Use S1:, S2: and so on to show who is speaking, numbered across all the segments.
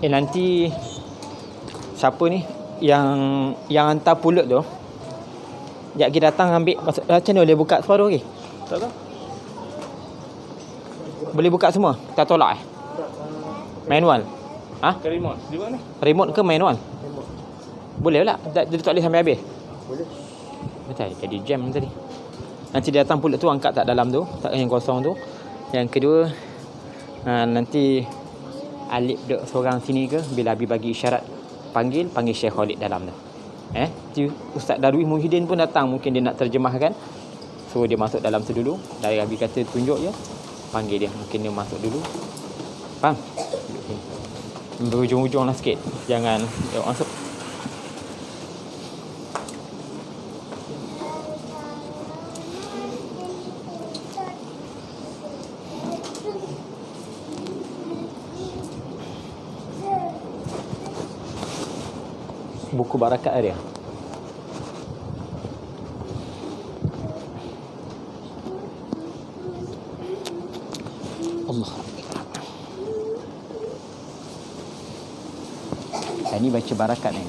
S1: Nanti siapa ni yang hantar pulut tu, sekejap lagi datang ambil. Macam mana boleh buka separuh lagi?
S2: Tak tahu.
S1: Boleh buka semua? Tak tolak manual?
S2: Ke remote. Di mana?
S1: Remote ke manual?
S2: Remote.
S1: Boleh lah. Dia tak boleh sampai habis?
S2: Boleh.
S1: Betul, jadi jam tadi. Nanti dia datang pulut tu, angkat tak dalam tu, tak yang kosong tu. Yang kedua, nanti Alip duduk seorang sini ke, bila Habib bagi isyarat panggil Syekh Khalid dalam tu. Ustaz Darwi Muhyiddin pun datang, mungkin dia nak terjemahkan. So dia masuk dalam tu dulu. Dari Habib kata tunjuk je, panggil dia, mungkin dia masuk dulu. Faham? Berhujung-hujung lah sikit, jangan tengok masuk. Buku barakat dia. Allah. Saya ni baca barakat ni.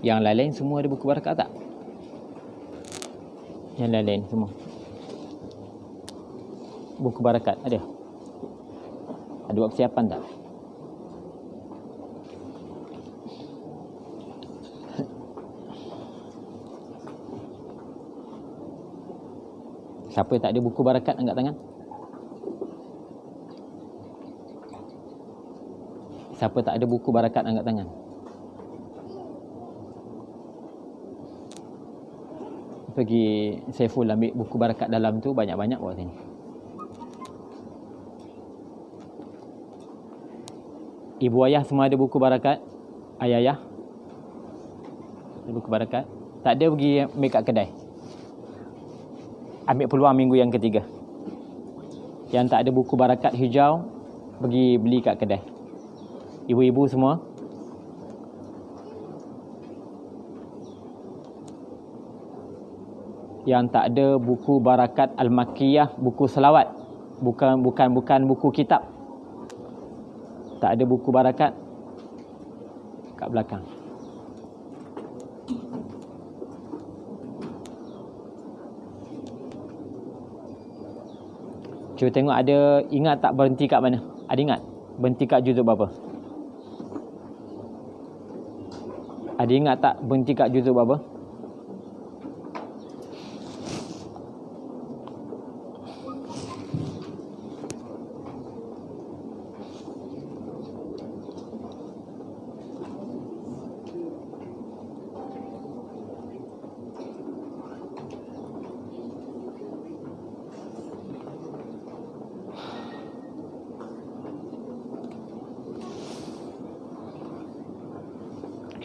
S1: Yang lain semua ada buku barakat tak? Yang lain semua buku barakat ada? Ada buat persiapan tak? Siapa tak ada buku barakat angkat tangan? Siapa tak ada buku barakat angkat tangan? Pergi Saiful ambil buku barakat dalam tu, banyak-banyak buat sini. Ibu ayah semua ada buku barakat? Ayah-ayah ada buku barakat? Tak ada, pergi ambil kat kedai. Ambil peluang minggu yang ketiga. Yang tak ada buku barakat hijau, pergi beli kat kedai. Ibu-ibu semua. Yang tak ada buku barakat Al-Makkiyah, buku selawat, bukan buku kitab. Tak ada buku barakat kat belakang. Cuba tengok, ada ingat tak berhenti kat mana? Ada ingat berhenti kat juzuk berapa? Ada ingat tak berhenti kat juzuk berapa?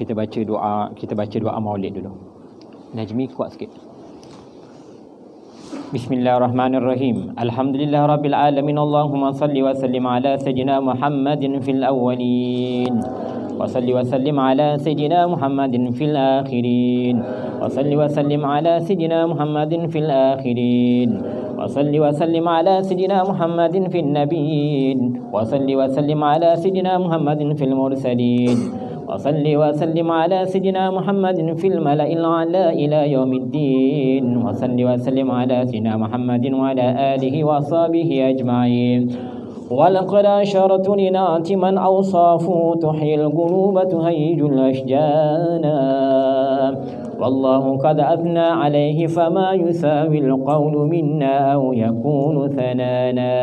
S1: Kita baca doa Maulid dulu. Najmi kuat sikit. Bismillahirrahmanirrahim. Alhamdulillah rabbil alamin. Allahumma salli wa sallim ala sayyidina Muhammadin fil awwalin. Wa salli wa sallim ala sayyidina Muhammadin fil akhirin. Wa salli wa sallim ala sayyidina Muhammadin fil akhirin. Wa salli wa sallim ala sayyidina Muhammadin fil nabiyyin. Wa salli wa sallim ala sayyidina Muhammadin fil mursalin. وصل وسلم على سيدنا محمد في الملأ الأعلى إلى يوم الدين. وصل وسلم على سيدنا محمد وعلى آله وصحبه أجمعين. ولقد أشرت لنعت من أوصافه تحيي القلوب تهيج الأشجان. والله قد أثنى عليه فما يساوي القول منا أو يكون ثنانا.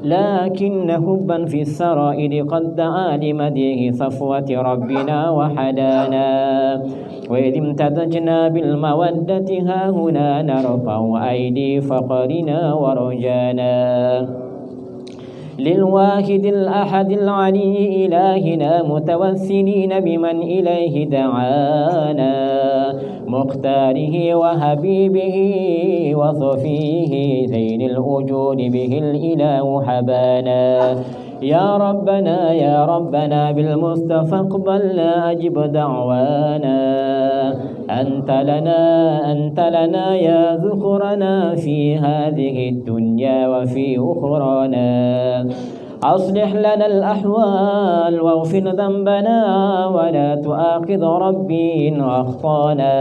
S1: لكن حبا في السرائر قد دعا لمديه صفوة ربنا وحدانا وإذ امتزجنا بالمودة ها هنا نرفع أيدي فقرنا ورجانا للواحد الأحد العلي إلهنا متوسلين بمن إليه دعانا مختاره وحبيبه وصفيه زين الوجود به الإله حبانا يا ربنا بالمصطفى اقبلنا أجب دعوانا أنت لنا يا ذخرنا في هذه الدنيا وفي أخرانا أصلح لنا الأحوال واغفر ذنبنا ولا تؤاخذ ربي إن أخطانا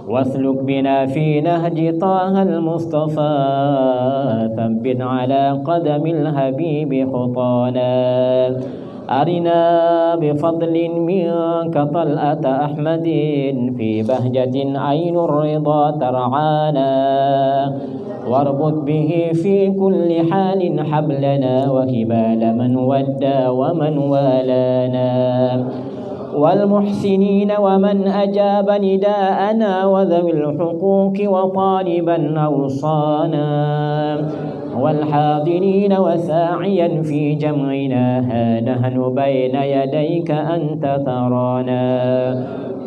S1: واسلك بنا في نهج طه المصطفى ثبت على قدم الحبيب خطانا أرنا بفضل منك طلعة أحمد في بهجة عين الرضا ترعانا واربط به في كل حال حبلنا وهبال من ودى ومن والانا والمحسنين ومن أجاب نداءنا وذوي الحقوق وطالبا أوصانا والحاضرين وساعيا في جمعنا ها نحن بين يديك أنت ترانا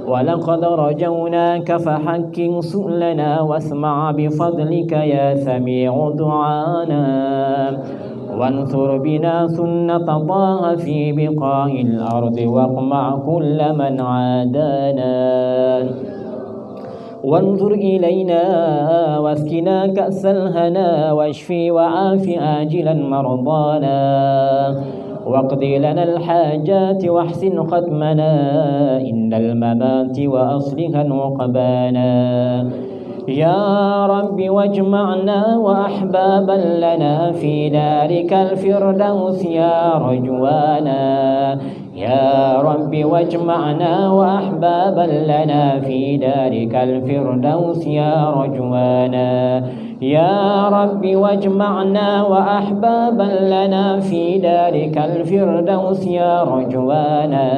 S1: ولقد رجوناك فحكم سؤلنا واسمع بفضلك يا سميع دعانا وانصر بنا سنة طه في بقاع الأرض واقمع كل من عادانا وانظر إلينا واسقنا كأس الهنا واشفي وعاف آجلا مرضانا واقض لنا الحاجات واحسن ختمنا إن الممات وأصلح عقبانا يا رب واجمعنا وأحبابا لنا في دارك الفردوس يا رجوانا يا رب واجمعنا وأحبابا لنا في دارك الفردوس يا رجوانا يا رب واجمعنا وأحبابا لنا في دارك الفردوس يا رجوانا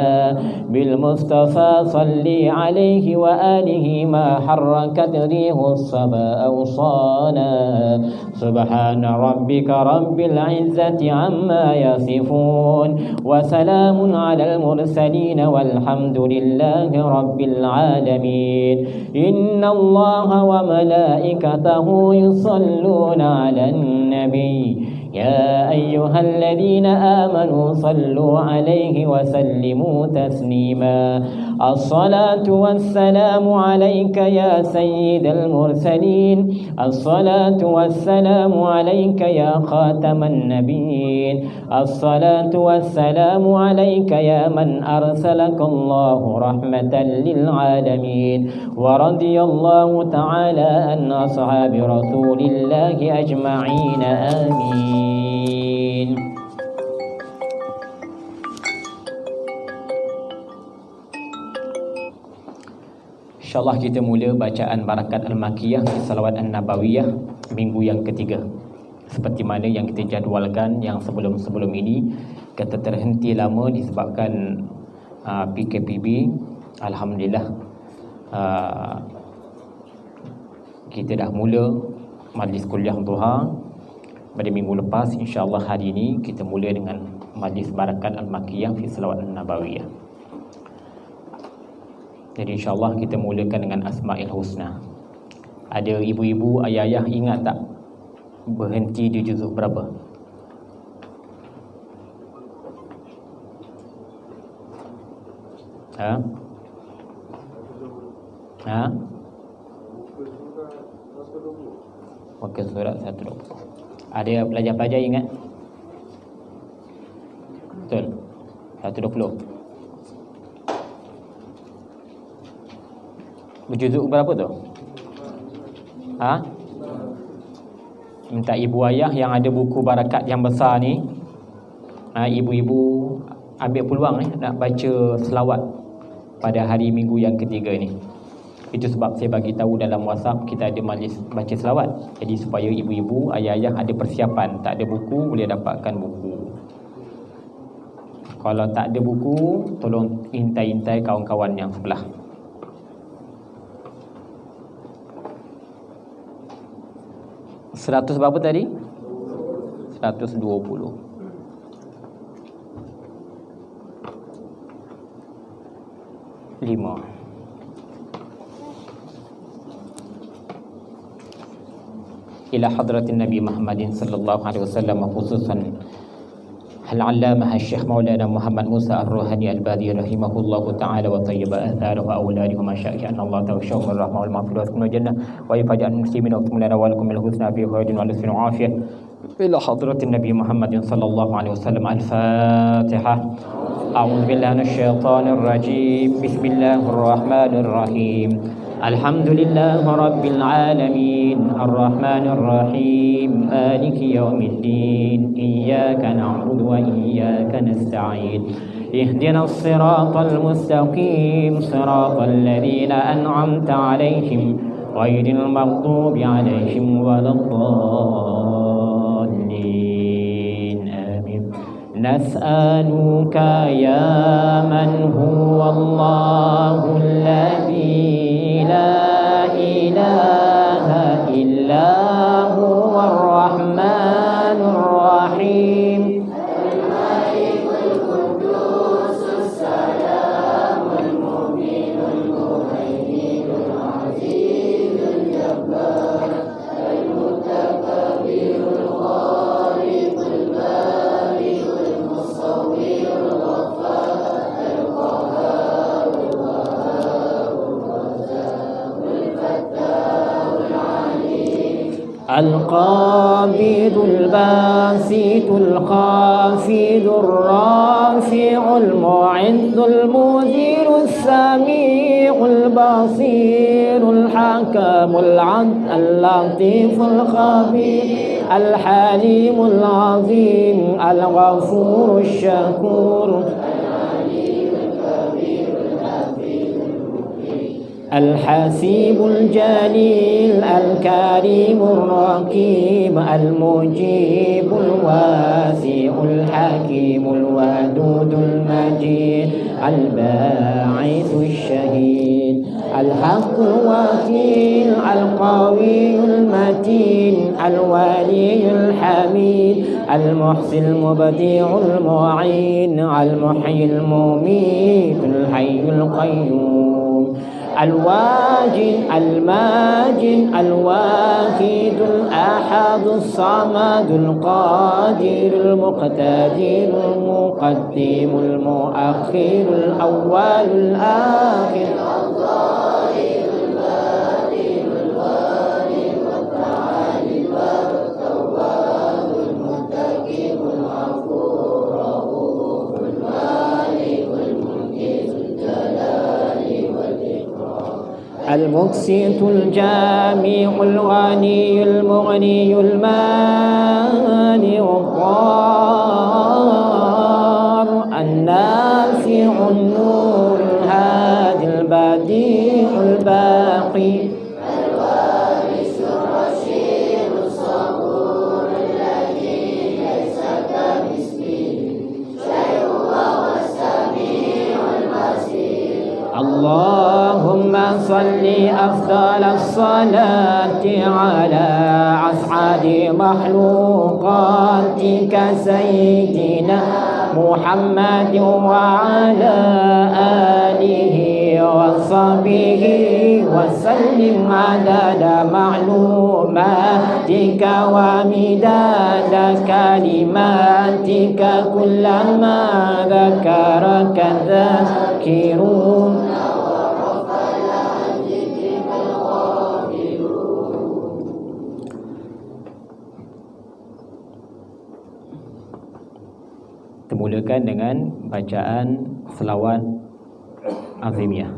S1: بالمصطفى صل عليه وآله ما حركت ريح الصبا أوصانا سبحان ربك رب العزة عما يصفون وسلام على المرسلين والحمد لله رب العالمين إن الله وملائكته يصلون على النبي يا أيها الذين آمنوا صلوا عليه وسلموا تسليما الصلاة والسلام عليك يا سيد المرسلين الصلاة والسلام عليك يا خاتم النبيين الصلاة والسلام عليك يا من أرسلك الله رحمة للعالمين ورضي الله تعالى عن أصحاب رسول الله أجمعين آمين. InsyaAllah kita mula bacaan Barakat Al-Makkiyah fi Salawat An-Nabawiyah minggu yang ketiga. Seperti mana yang kita jadualkan yang sebelum-sebelum ini, kita terhenti lama disebabkan PKPB. Alhamdulillah kita dah mula majlis kuliah duha pada minggu lepas. InsyaAllah hari ini kita mula dengan majlis Barakat Al-Makkiyah fi Salawat An-Nabawiyah. Jadi insyaAllah kita mulakan dengan Asma'il Husna. Ada ibu-ibu, ayah-ayah ingat tak berhenti di juzuk berapa? Muka surat 120. Ada pelajar-pelajar ingat? Betul? 120. Berjuzuk berapa tu? Minta ibu ayah yang ada buku barakat yang besar ni, ibu-ibu ambil peluang nak baca selawat pada hari minggu yang ketiga ni. Itu sebab saya bagi tahu dalam WhatsApp kita ada majlis baca selawat. Jadi supaya ibu-ibu, ayah-ayah ada persiapan. Tak ada buku, boleh dapatkan buku. Kalau tak ada buku, tolong intai-intai kawan-kawan yang sebelah. Seratus berapa tadi? 120. 5. إلى حضرة النبي محمد صلى الله عليه وسلم وخصوصا العلامة الشيخ مولانا محمد موسى الروحاني البادي رحمه الله تعالى وطيب آثاره وأولاده وما شاء أن الله توشهم الرحمة والمغفرة ويسكن الجنة ويفجأ المسلمين ويكتم لنا ولكم الحسنى في خير ولسن وعافية إلى حضرة النبي محمد صلى الله عليه وسلم. الفاتحة. أعوذ بالله من الشيطان الرجيم. بسم الله الرحمن الرحيم. الحمد لله رب العالمين الرحمن الرحيم مالك يوم الدين إياك نعبد وإياك نستعين اهدنا الصراط المستقيم صراط الذين أنعمت عليهم غير المغضوب عليهم ولا الضالين آمين. نسألك يا من هو الله الذي لا إله إلا هو الرحمن الرحيم الملك القدوس السلام المؤمن المهيمن العزيز الجبار المتكبر الخالق البارئ المصور الغفار القهار القابض الباسط الخافض الرافع المعز المذير السميع البصير الحكم العدل اللطيف الخبير الحليم العظيم الغفور الشكور الحسيب الجليل الكريم الرقيب المجيب الواسع الحكيم الودود المجيد الباعث الشهيد الحق الوكيل القوي المتين الولي الحميد المحسن المبدع المعين المحيي المميت الحي القيوم الواجد الماجد الواحد الأحد الصمد القادر المقتدر المقدم المؤخر الأول الآخر الظاهر الباطن الوارث والتعالي البر التواب المنتقم الغفور الرؤوف المالك الملك ذو الجلال المقسط الجامع الغني المغني المانع الضار النافع النور الهادي البديع الباقي الوارث الرشيد الصبور الذي ليس كمثله شيء وهو السميع البصير. اللهم صل أفضل الصلاة على أسعد مخلوقاتك سيدنا محمد وعلى آله وصحبه وسلم عدد معلوماتك ومداد كلماتك كلما ذكرك الذاكرون Mulakan dengan bacaan selawat azimiyah.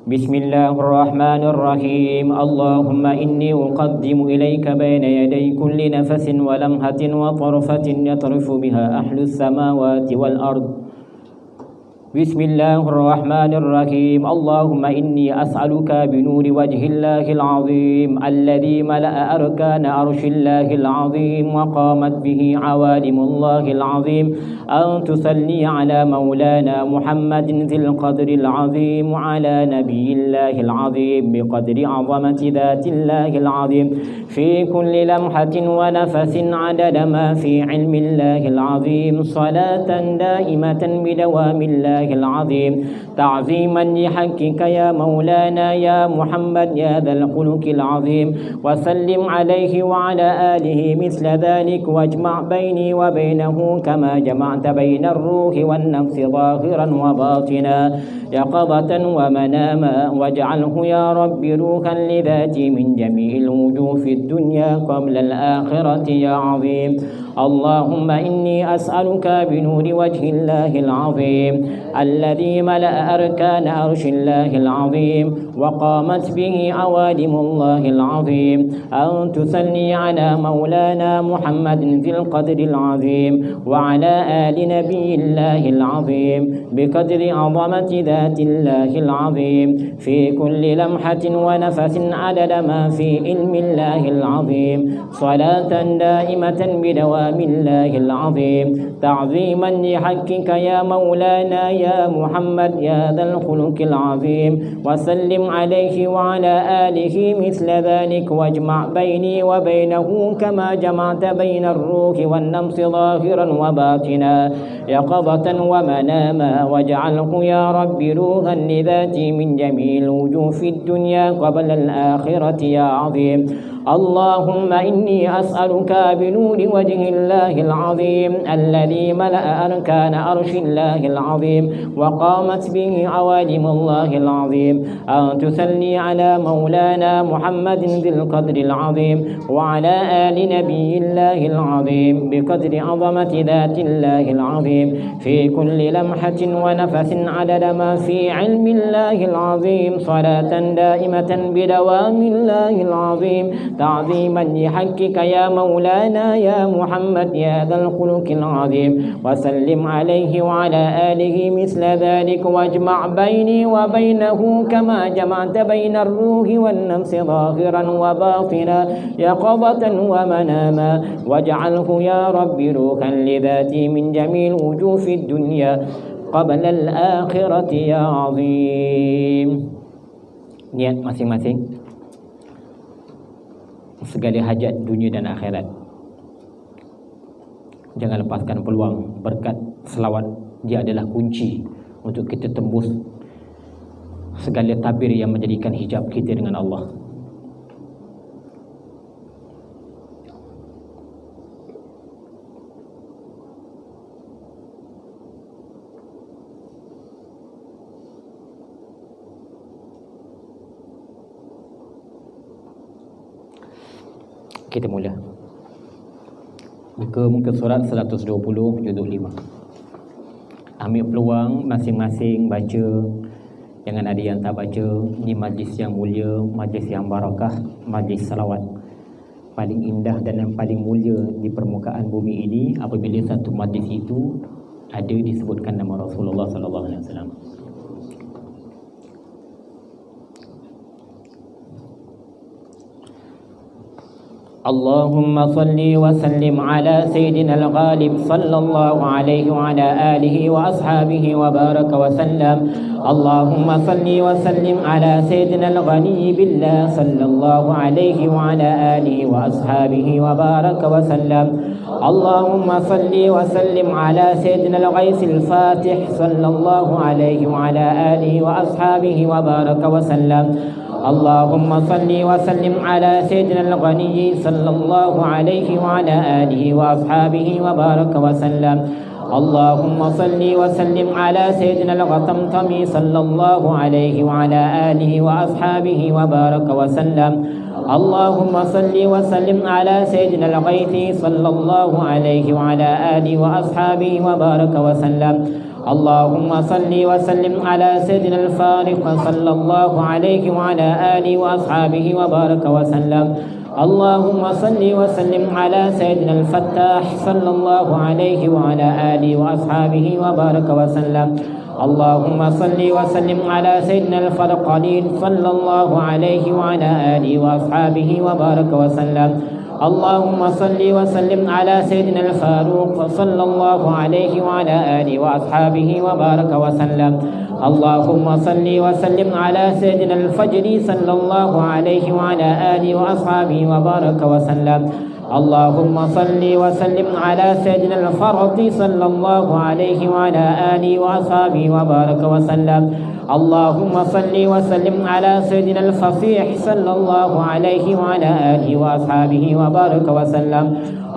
S1: Bismillahirrahmanirrahim. Allahumma inni uqaddimu ilaika baina yaday kulli nafasin wa lamhatin wa tarfatin yatrifu biha ahlus samawati wal ard بسم الله الرحمن الرحيم اللهم إني أسألك بنور وجه الله العظيم الذي ملأ أركان عرش الله العظيم وقامت به عوالم الله العظيم أن تصلي على مولانا محمد ذي القدر العظيم وعلى نبي الله العظيم بقدر عظمة ذات الله العظيم في كل لمحة ونفس عدد ما في علم الله العظيم صلاة دائمة بدوام الله العظيم تعظيما لحقك يا مولانا يا محمد يا ذا الخلق العظيم وسلم عليه وعلى آله مثل ذلك واجمع بيني وبينه كما جمعت بين الروح والنفس ظاهرا وباطنا يقظة ومناما واجعله يا رب روحا لذاتي من جميع الوجوه في الدنيا قبل الآخرة يا عظيم اللهم إني أسألك بنور وجه الله العظيم الذي ملأ أركان عرش الله العظيم وقامت به عوالم الله العظيم أن تصلي على مولانا محمد ذي القدر العظيم وعلى آل نبي الله العظيم بقدر عظمة ذات الله العظيم في كل لمحة ونفس عدد ما في علم الله العظيم صلاة دائمة بدوام الله العظيم تعظيما لحقك يا مولانا يا محمد يا ذا الخلق العظيم وسلم عليه وعلى آله مثل ذلك واجمع بيني وبينه كما جمعت بين الروح والنفس ظاهرا وباطنا يقظة ومناما واجعله يا رب روحا لذاتي من جميع الوجوه في الدنيا قبل الآخرة يا عظيم اللهم إني أسألك بنور وجه الله العظيم الذي ملأ أركان عرش الله العظيم وقامت به عوالم الله العظيم أن تصلي على مولانا محمد ذي القدر العظيم وعلى آل نبي الله العظيم بقدر عظمة ذات الله العظيم في كل لمحة ونفس عدد ما في علم الله العظيم صلاة دائمة بدوام الله العظيم تعظيما لحقك يا مولانا يا محمد يا ذا الخلق العظيم وسلم عليه وعلى آله مثل ذلك واجمع بيني وبينه كما جمعت بين الروح والنفس ظاهرا وباطنا يقظة ومناما واجعله يا رب روحا لذاتي من جميع الوجوه في الدنيا قبل الآخرة يا عظيم. Niat masing-masing segala hajat dunia dan akhirat. Jangan lepaskan peluang berkat selawat. Dia adalah kunci untuk kita tembus segala tabir yang menjadikan hijab kita dengan Allah. Kita mula. Buka muka surat 120 juzuk 5. Ambil peluang masing-masing baca. Jangan ada yang tak baca. Ini majlis yang mulia, majlis yang barakah, majlis salawat paling indah dan yang paling mulia di permukaan bumi ini. Apabila satu majlis itu ada disebutkan nama Rasulullah sallallahu alaihi wasallam. اللهم صل وسلم على سيدنا الغالب صلى الله عليه وعلى آله وأصحابه وبارك وسلم. اللهم صل وسلم على سيدنا الغني بالله صلى الله عليه وعلى آله وأصحابه وبارك وسلم. اللهم صل وسلم على سيدنا الغيث الفاتح صلى الله عليه وعلى آله وأصحابه وبارك وسلم. اللهم صل وسلم على سيدنا الغني صلى الله عليه وعلى آله وأصحابه وبارك وسلم. اللهم صل وسلم على سيدنا الغطمطمي صلى الله عليه وعلى آله وأصحابه وبارك وسلم. اللهم صل وسلم على سيدنا الغيثي صلى الله عليه وعلى آله وأصحابه وبارك وسلم. اللهم صل وسلم على سيدنا الفارق صلى الله عليه وعلى آله وأصحابه وبارك وسلم. اللهم صل وسلم على سيدنا الفتاح صلى الله عليه وعلى آله وأصحابه وبارك وسلم. اللهم صل وسلم على سيدنا الفرقانين صلى الله عليه وعلى آله وأصحابه وبارك وسلم. اللهم صل وسلم على سيدنا الفاروق صلى الله عليه وعلى آله وأصحابه وبارك وسلم. اللهم صل وسلم على سيدنا الفجر صلى الله عليه وعلى آله وأصحابه وبارك وسلم. اللهم صل وسلم على سيدنا الفرط صلى الله عليه وعلى آله وأصحابه وبارك وسلم. اللهم صل وسلم على سيدنا الفصيح صلى الله عليه وعلى آله وأصحابه وبارك وسلم.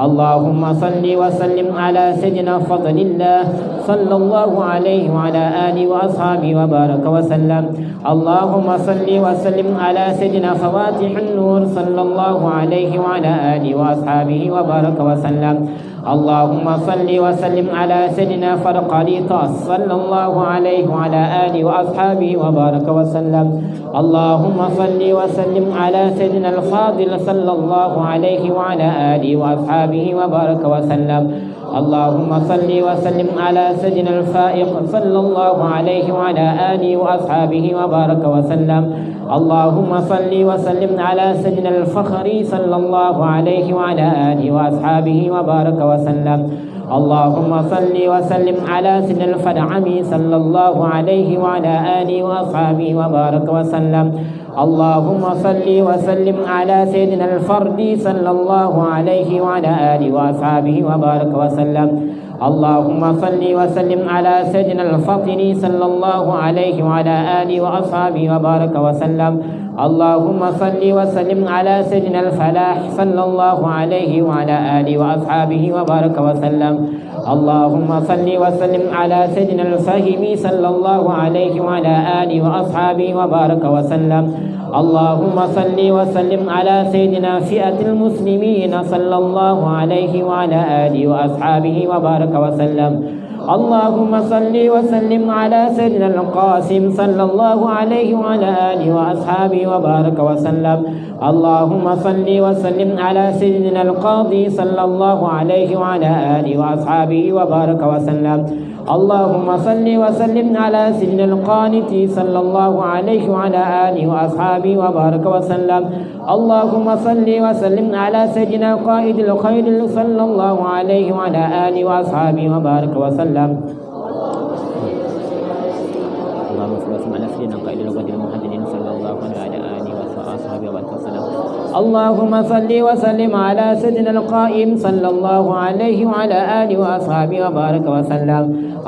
S1: اللهم صل وسلم على سيدنا فضل الله صلى الله عليه وعلى آله وأصحابه وبارك وسلم. اللهم صل وسلم على سيدنا فواتح النور صلى الله عليه وعلى آله وأصحابه وبارك وسلم. اللهم صل وسلم على سيدنا فرقليطاس صلى الله عليه وعلى آله وأصحابه وبارك وسلم. اللهم صل وسلم على سيدنا الفاضل صلى الله عليه وعلى آله وأصحابه وبارك وسلم. اللهم صل وسلم على سيدنا الفائق صلى الله عليه وعلى آله وأصحابه وبارك وسلم. اللهم صل وسلم على سيدنا الفخري صلى الله عليه وعلى آله وأصحابه وبارك وسلم. اللهم صل وسلم على سيدنا الفدعمي صلى الله عليه وعلى آله وأصحابه وبارك وسلم. اللهم صل وسلم على سيدنا الفردي صلى الله عليه وعلى آله وأصحابه وبارك وسلم. اللهم صل وسلم على سيدنا الفطني صلى الله عليه وعلى آله وأصحابه وبارك وسلم. اللهم صل وسلم على سيدنا الفلاح صلى الله عليه وعلى آله وأصحابه وبارك وسلم. اللهم صل وسلم على سيدنا الفهمي صلى الله عليه وعلى آله وأصحابه وبارك وسلم. اللهم صل وسلم على سيدنا فئة المسلمين صلى الله عليه وعلى آله وأصحابه وبارك وسلم. اللهم صل وسلم على سيدنا القاسم صلى الله عليه وعلى آله وأصحابه وبارك وسلم. اللهم صل وسلم على سيدنا القاضي صلى الله عليه وعلى آله وأصحابه وبارك وسلم. اللهم صل وسلم على سيدنا القانت صلى الله عليه وعلى آله وأصحابه وبارك وسلم. اللهم صل وسلم على سيدنا قائد الخير صلى الله عليه وعلى آله وأصحابه وبارك وسلم. اللهم صل وسلم على سيدنا قائد الغد المحددين صلى الله عليه وآله وأصحابه وبارك وسلم. اللهم صل وسلم على سيدنا القائم صلى الله عليه وعلى آله وأصحابه وبارك وسلم.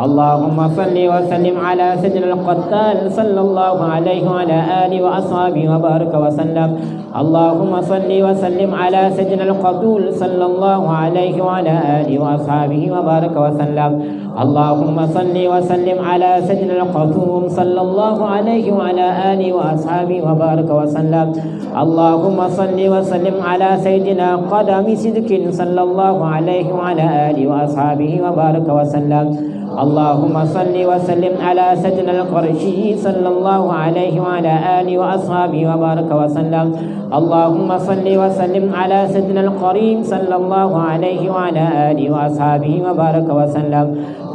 S1: اللهم صل وسلم على سيدنا القتال صلى الله عليه وعلى آله وأصحابه وبارك وسلم. اللهم صل وسلم على سيدنا القتول صلى الله عليه وعلى آله وأصحابه وبارك وسلم. اللهم صل وسلم على سيدنا القتوم صلى الله عليه وعلى آله وأصحابه وبارك وسلم. اللهم صل وسلم على سيدنا قدم صدق صلى الله عليه وعلى آله وأصحابه وبارك وسلم. اللهم صل وسلم على سيدنا القرشي صلى الله عليه وعلى آله وأصحابه وبارك وسلم. اللهم صل وسلم على سيدنا القريم صلى الله عليه وعلى آله وأصحابه وبارك وسلم.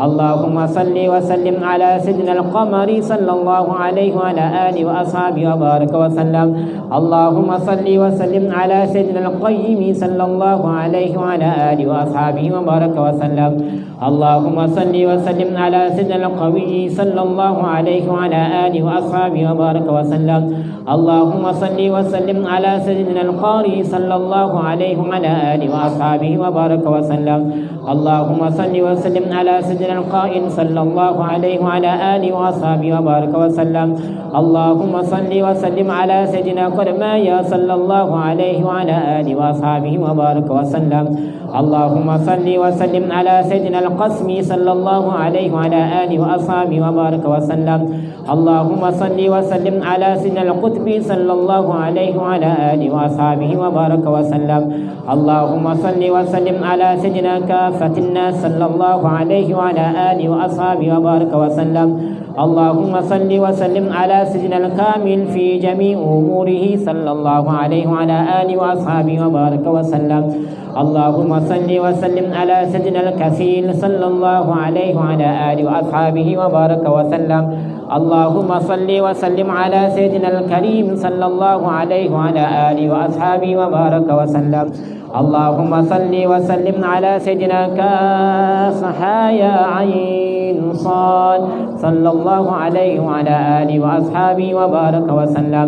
S1: اللهم صل وسلم على سيدنا القمر صلى الله عليه وعلى آله وأصحابه وبارك وسلم. اللهم صل وسلم على سيدنا القيم صلى الله عليه وعلى آله وأصحابه وبارك وسلم. اللهم صل وسلم على سيدنا القوي صلى الله عليه وعلى آله وأصحابه وبارك وسلم. اللهم صل وسلم على سيدنا القاري صلى الله عليه وعلى آله وأصحابه وبارك وسلم. اللهم صل وسلم على سيدنا القائم صلى الله عليه وعلى آله وأصحابه وبارك وسلم. اللهم صل وسلم على سيدنا قدمايا صلى الله عليه وعلى آله وأصحابه وبارك وسلم. اللهم صل وسلم على سيدنا القسم صلى الله عليه وعلى آله وأصحابه وبارك وسلم. اللهم صل وسلم على سيدنا القطب صلى الله عليه وعلى آله وأصحابه وبارك وسلم. اللهم صل وسلم على سيدنا كافة الناس صلى الله عليه وعلى آله وأصحابه وبارك وسلم. اللهم صل وسلم على سيدنا الكامل في جميع أموره صلى الله عليه وعلى آله وأصحابه وبارك وسلم. اللهم صل وسلم على سيدنا الكفيل صلى الله عليه وعلى آله وأصحابه وبارك وسلم. اللهم صل وسلم على سيدنا الكريم صلى الله عليه وعلى آله وأصحابه وبارك وسلم. اللهم صل وسلم على سيدنا كاصحايا عين صاد صلى الله عليه وعلى آله وأصحابه وبارك وسلم.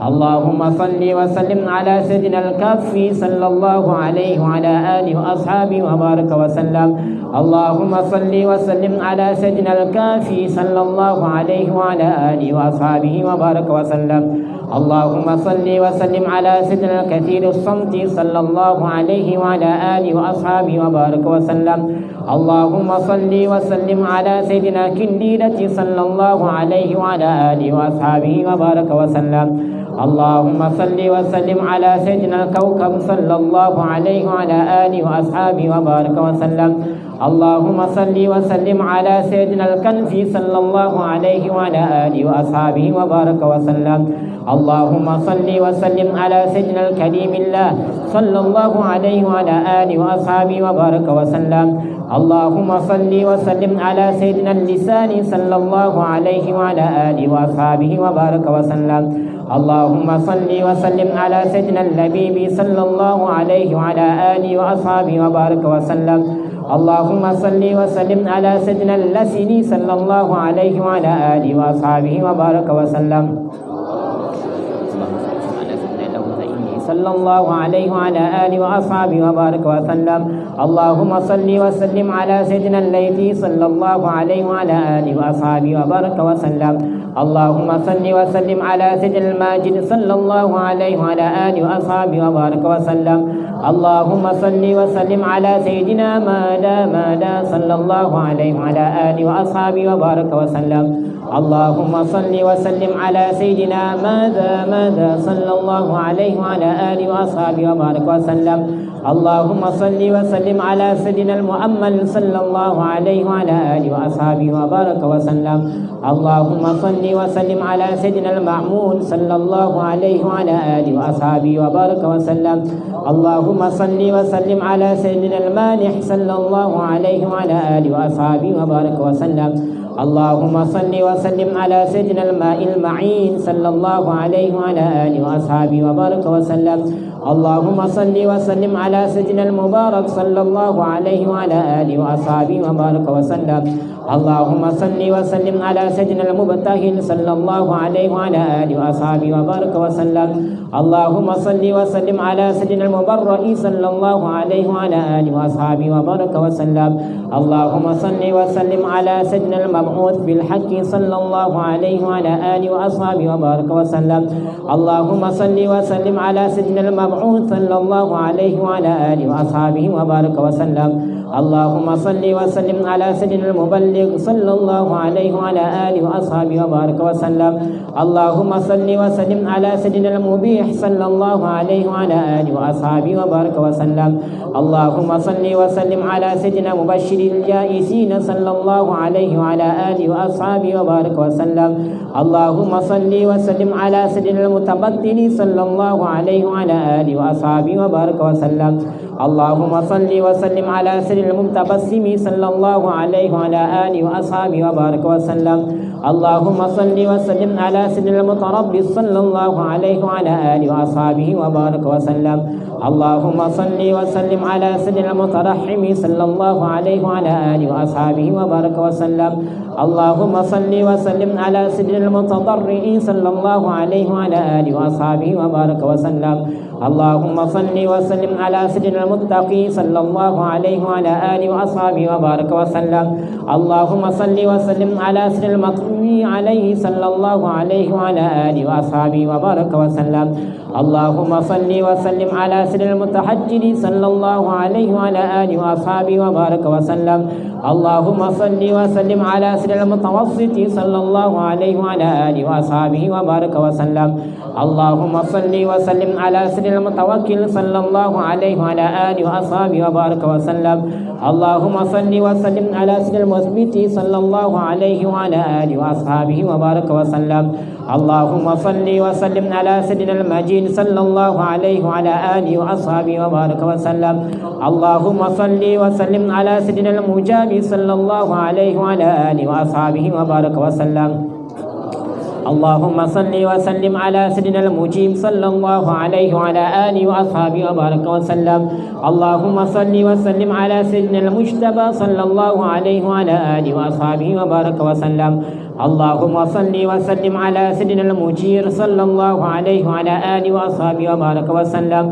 S1: اللهم صل وسلم على سيدنا الكافي صلى الله عليه وعلى آله وأصحابه وبارك وسلم. اللهم صل وسلم على سيدنا الكافي صلى الله عليه وعلى آله وأصحابه وبارك وسلم. اللهم صل وسلم على سيدنا الكثير الصمت صلى الله عليه وعلى آله وأصحابه وبارك وسلم. اللهم صل وسلم على سيدنا كنديرة صلى الله عليه وعلى آله وأصحابه وبارك وسلم. اللهم صل وسلم على سيدنا الكوكب صلى الله عليه وعلى آله وأصحابه وبارك وسلم. اللهم صل وسلم على سيدنا الكنف صلى الله عليه وعلى آله وأصحابه وبارك وسلم. اللهم صل وسلم على سيدنا الكريم الله صلى الله عليه وعلى آله وأصحابه وبارك وسلم. اللهم صل وسلم على سيدنا اللسان صلى الله عليه وعلى آله وأصحابه وبارك وسلم. اللهم صل وسلم على سيدنا اللبيب صلى الله عليه وعلى آله وأصحابه وبارك وسلم. اللهم صل وسلم على سيدنا اللسني صلى الله عليه وعلى آله وأصحابه وبارك وسلم. صلى الله عليه وعلى آله وأصحابه وبارك وسلم. اللهم صل وسلم على سيدنا الليثي صلى الله عليه وعلى آله وأصحابه وبارك وسلم. اللهم صل وسلم على سيدنا الماجد صلى الله عليه وعلى آله وأصحابه وبارك وسلم. اللهم صل وسلم على سيدنا مادا صلى الله عليه وعلى آله وأصحابه وبارك وسلم. اللهم صل وسلم على سيدنا ماذا صلى الله عليه وعلى آله وأصحابه وبارك وسلم. اللهم صل وسلم على سيدنا المؤمل صلى الله عليه وعلى آله وأصحابه وبارك وسلم. اللهم صل وسلم على سيدنا المعمون صلى الله عليه وعلى آله وأصحابه وبارك وسلم. اللهم صل وسلم على سيدنا المانح صلى الله عليه وعلى آله وأصحابه وبارك وسلم. اللهم صل وسلم على سيدنا الماء المعين صلى الله عليه وعلى آله وأصحابه وبارك وسلم. اللهم صل وسلم على سيدنا المبارك صلى الله عليه وعلى آله وأصحابه وبارك وسلم. اللهم صل وسلم على سيدنا المبتهل صلى الله عليه وعلى آله وأصحابه وبارك وسلم. اللهم صل وسلم على سيدنا المبرئ صلى الله عليه وعلى آله وأصحابه وبارك وسلم. اللهم صل وسلم على سيدنا المبعوث بالحق صلى الله عليه وعلى آله وأصحابه وبارك وسلم. اللهم صل وسلم على سيدنا المبعوث صلى الله عليه وعلى آله وأصحابه وبارك وسلم. اللهم صل وسلم على سيدنا المبلغ صلى الله عليه وعلى آله وأصحابه وبارك وسلم. اللهم صل وسلم على سيدنا المبيح صلى الله عليه وعلى آله وأصحابه وبارك وسلم. اللهم صل وسلم على سيدنا مبشر الجائزين صلى الله عليه وعلى آله وأصحابه وبارك وسلم. اللهم صل وسلم على سيدنا المتبدل صلى الله عليه وعلى آله وأصحابه وبارك وسلم. اللهم صل وسلم على سيدنا المتبسم صلى الله عليه وعلى آله وأصحابه وبارك وسلم. اللهم صل وسلم على سيدنا المتربص صلى الله عليه وعلى آله وأصحابه وبارك وسلم. اللهم صل وسلم على سيدنا المترحم صلى الله عليه وعلى آله وأصحابه وبارك وسلم. اللهم صل وسلم على سيدنا المتضرع صلى الله عليه وعلى آله وأصحابه وبارك وسلم. اللهم صل وسلم على سيدنا المتقي صلى الله عليه وعلى آله وأصحابه وبارك وسلم. اللهم صل وسلم على سيدنا المطلوب عليه صلى الله عليه وعلى آله وأصحابه وبارك وسلم. اللهم صل وسلم على سيدنا المتحجر صلى الله عليه وعلى آله وأصحابه وبارك وسلم. اللهم صل وسلم على سيدنا المتوسط صلى الله عليه وعلى آله وأصحابه وبارك وسلم. اللهم صل وسلم على سيدنا المتوكل صلى الله عليه وعلى آله وأصحابه وبارك وسلم اللهم صل وسلم على سيدنا المثبت صلى الله عليه وعلى آله وأصحابه وبارك وسلم اللهم صل وسلم على سيدنا المجيد صلى الله عليه وعلى آله وأصحابه وبارك وسلم اللهم صل وسلم على سيدنا المجاب صلى الله عليه وعلى آله وأصحابه وبارك وسلم اللهم صل وسلم على سيدنا المجيب صلى الله عليه وعلى آله وأصحابه وبارك وسلم اللهم صل وسلم على سيدنا المجتبى صلى الله عليه وعلى آله وأصحابه وبارك وسلم اللهم صل وسلم على سيدنا المجير صلى الله عليه وعلى آله وأصحابه وبارك وسلم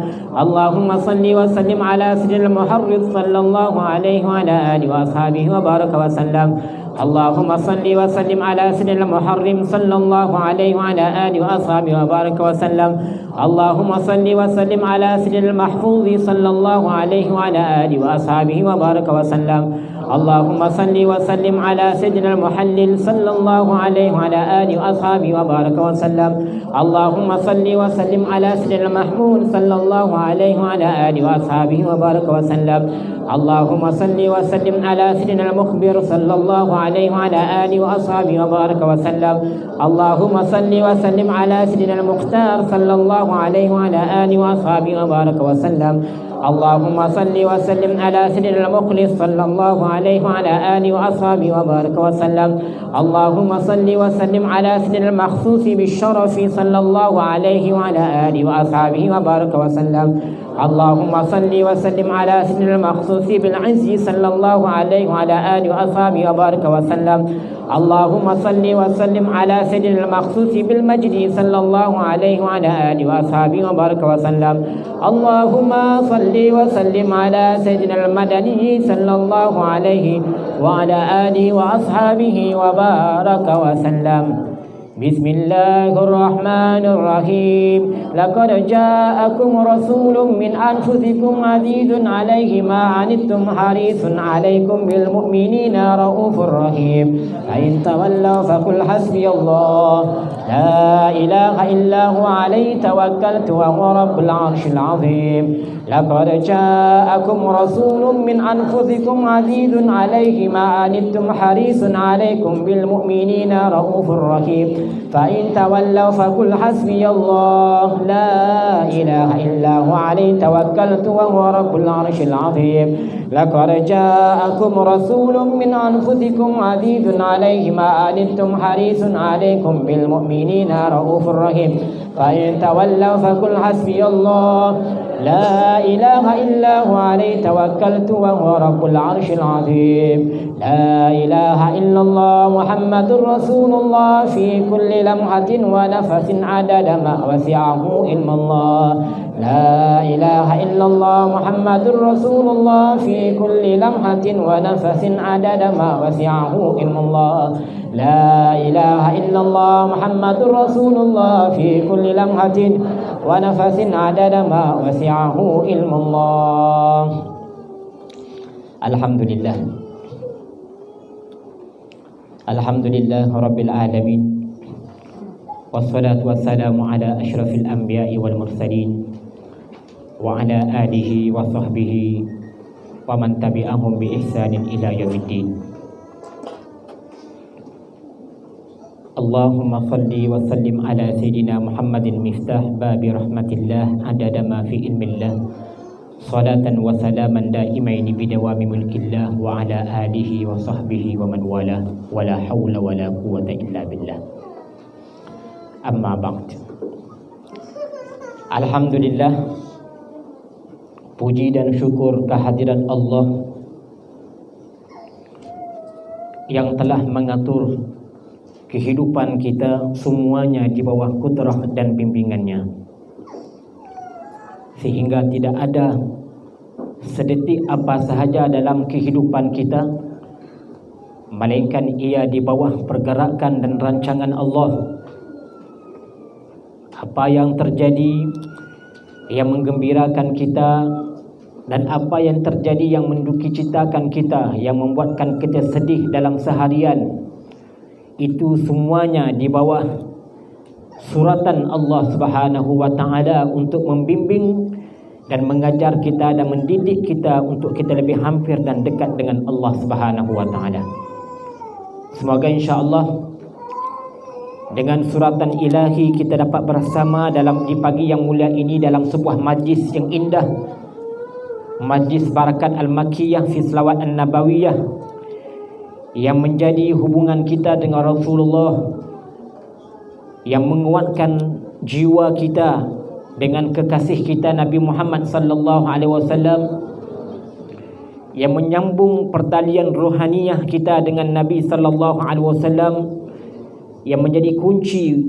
S1: اللهم صل وسلم على سيدنا المحرض صلى الله عليه وعلى آله وأصحابه وبارك وسلم اللهم صل وسلم على سيدنا المحرم صلى الله عليه وعلى آله وأصحابه وبارك وسلم اللهم صل وسلم على سيدنا المحفوظ صلى الله عليه وعلى آله وأصحابه وبارك وسلم اللهم صل وسلم على سيدنا المحلل صلى الله عليه وعلى آله وأصحابه وبارك وسلم اللهم صل وسلم على سيدنا المحمود صلى الله عليه وعلى آله وأصحابه وبارك وسلم اللهم صل وسلم على سيدنا المخبر صلى الله عليه وعلى آله وأصحابه وبارك وسلم اللهم صل وسلم على سيدنا المختار صلى الله عليه وعلى آله وأصحابه وبارك وسلم اللهم صل وسلم على سيدنا المخلص صلى الله عليه وعلى آله وأصحابه وبارك وسلم اللهم صل وسلم على سيدنا المخصوص بالشرف صلى الله عليه وعلى آله وأصحابه وبارك وسلم اللهم صل وسلم على سيدنا المخصوص بالعز صلى الله عليه وعلى آله وأصحابه وبارك وسلم اللهم صل وسلم على سيدنا المخصوص بالمجد صلى الله عليه وعلى آله وأصحابه وبارك وسلم اللهم صل وسلم على سيدنا المدني صلى الله عليه وعلى آله وأصحابه وبارك وسلم بسم الله الرحمن الرحيم لقد جاءكم رسول من أنفسكم عزيز عليه ما عنتم حريص عليكم بالمؤمنين رؤوف رحيم فإن تولوا فقل حسبي الله لا إله إلا هو عليه توكلت وهو رب العرش العظيم لقد جاءكم رسول من أنفسكم عزيز عليه ما عنتم حريص عليكم بالمؤمنين رؤوف رحيم فإن تولوا فقل حسبي الله لا إله إلا هو عليه توكلت وهو رب العرش العظيم لقد جاءكم رسول من أنفسكم عزيز عليه ما عنتم حريص عليكم بالمؤمنين رؤوف رحيم فإن تولوا فقل حسبي الله لا إله إلا هو عليه توكلت وهو رب العرش العظيم لا إله إلا الله محمد رسول الله في كل لمحة ونفس عدد ما وسعه علم الله لا إله إلا الله محمد رسول الله في كل لمحة ونفس عدد ما وسعه علم الله لا إله إلا الله محمد رسول الله في كل لمحة ونفس عدد ما وسعه علم الله الحمد لله الحمد لله رب العالمين والصلاة والسلام على أشرف الأنبياء والمرسلين وعلى آله وصحبه ومن تبعهم بإحسان إلى يوم الدين اللهم صل وسلم على سيدنا محمد مفتاح باب رحمة الله عدد ما في علم الله صلاة وسلاما دائمين بدوام ملك الله وعلى آله وصحبه ومن والاه ولا حول ولا قوة إلا بالله أما بعد Alhamdulillah, puji dan syukur kehadiran Allah yang telah mengatur kehidupan kita semuanya di bawah kudrah dan bimbingannya, sehingga tidak ada sedetik apa sahaja dalam kehidupan kita melainkan ia di bawah pergerakan dan rancangan Allah. Apa yang terjadi yang menggembirakan kita dan apa yang terjadi yang mendukicitakan kita, yang membuatkan kita sedih dalam seharian, itu semuanya di bawah suratan Allah Subhanahu wa taala untuk membimbing dan mengajar kita dan mendidik kita untuk kita lebih hampir dan dekat dengan Allah Subhanahu wa taala. Semoga insya-Allah dengan suratan ilahi kita dapat bersama di pagi yang mulia ini dalam sebuah majlis yang indah, majlis barakat al-makkiyah fi selawat an-nabawiyah, yang menjadi hubungan kita dengan Rasulullah, yang menguatkan jiwa kita dengan kekasih kita Nabi Muhammad sallallahu alaihi wasallam, yang menyambung pertalian rohaniyah kita dengan Nabi sallallahu alaihi wasallam, yang menjadi kunci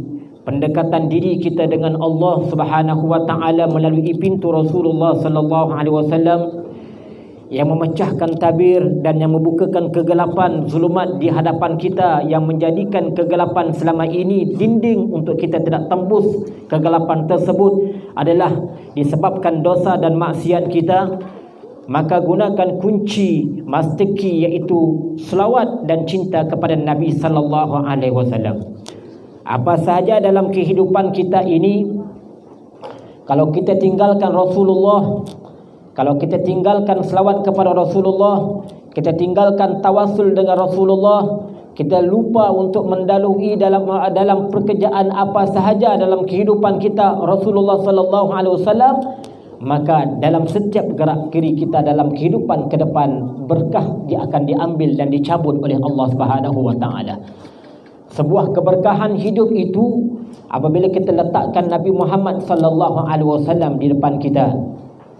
S1: pendekatan diri kita dengan Allah Subhanahu wa taala melalui pintu Rasulullah sallallahu alaihi wasallam, yang memecahkan tabir dan yang membukakan kegelapan zulumat di hadapan kita, yang menjadikan kegelapan selama ini dinding untuk kita tidak tembus kegelapan tersebut adalah disebabkan dosa dan maksiat kita. Maka gunakan kunci mastiki, iaitu selawat dan cinta kepada Nabi sallallahu alaihi wasallam. Apa sahaja dalam kehidupan kita ini, kalau kita tinggalkan Rasulullah, kalau kita tinggalkan selawat kepada Rasulullah, kita tinggalkan tawasul dengan Rasulullah, kita lupa untuk mendalui dalam pekerjaan apa sahaja dalam kehidupan kita Rasulullah sallallahu alaihi wasallam, maka dalam setiap gerak kiri kita dalam kehidupan ke depan, berkah dia akan diambil dan dicabut oleh Allah Subhanahu wa taala. Sebuah keberkahan hidup itu apabila kita letakkan Nabi Muhammad sallallahu alaihi wasallam di depan kita.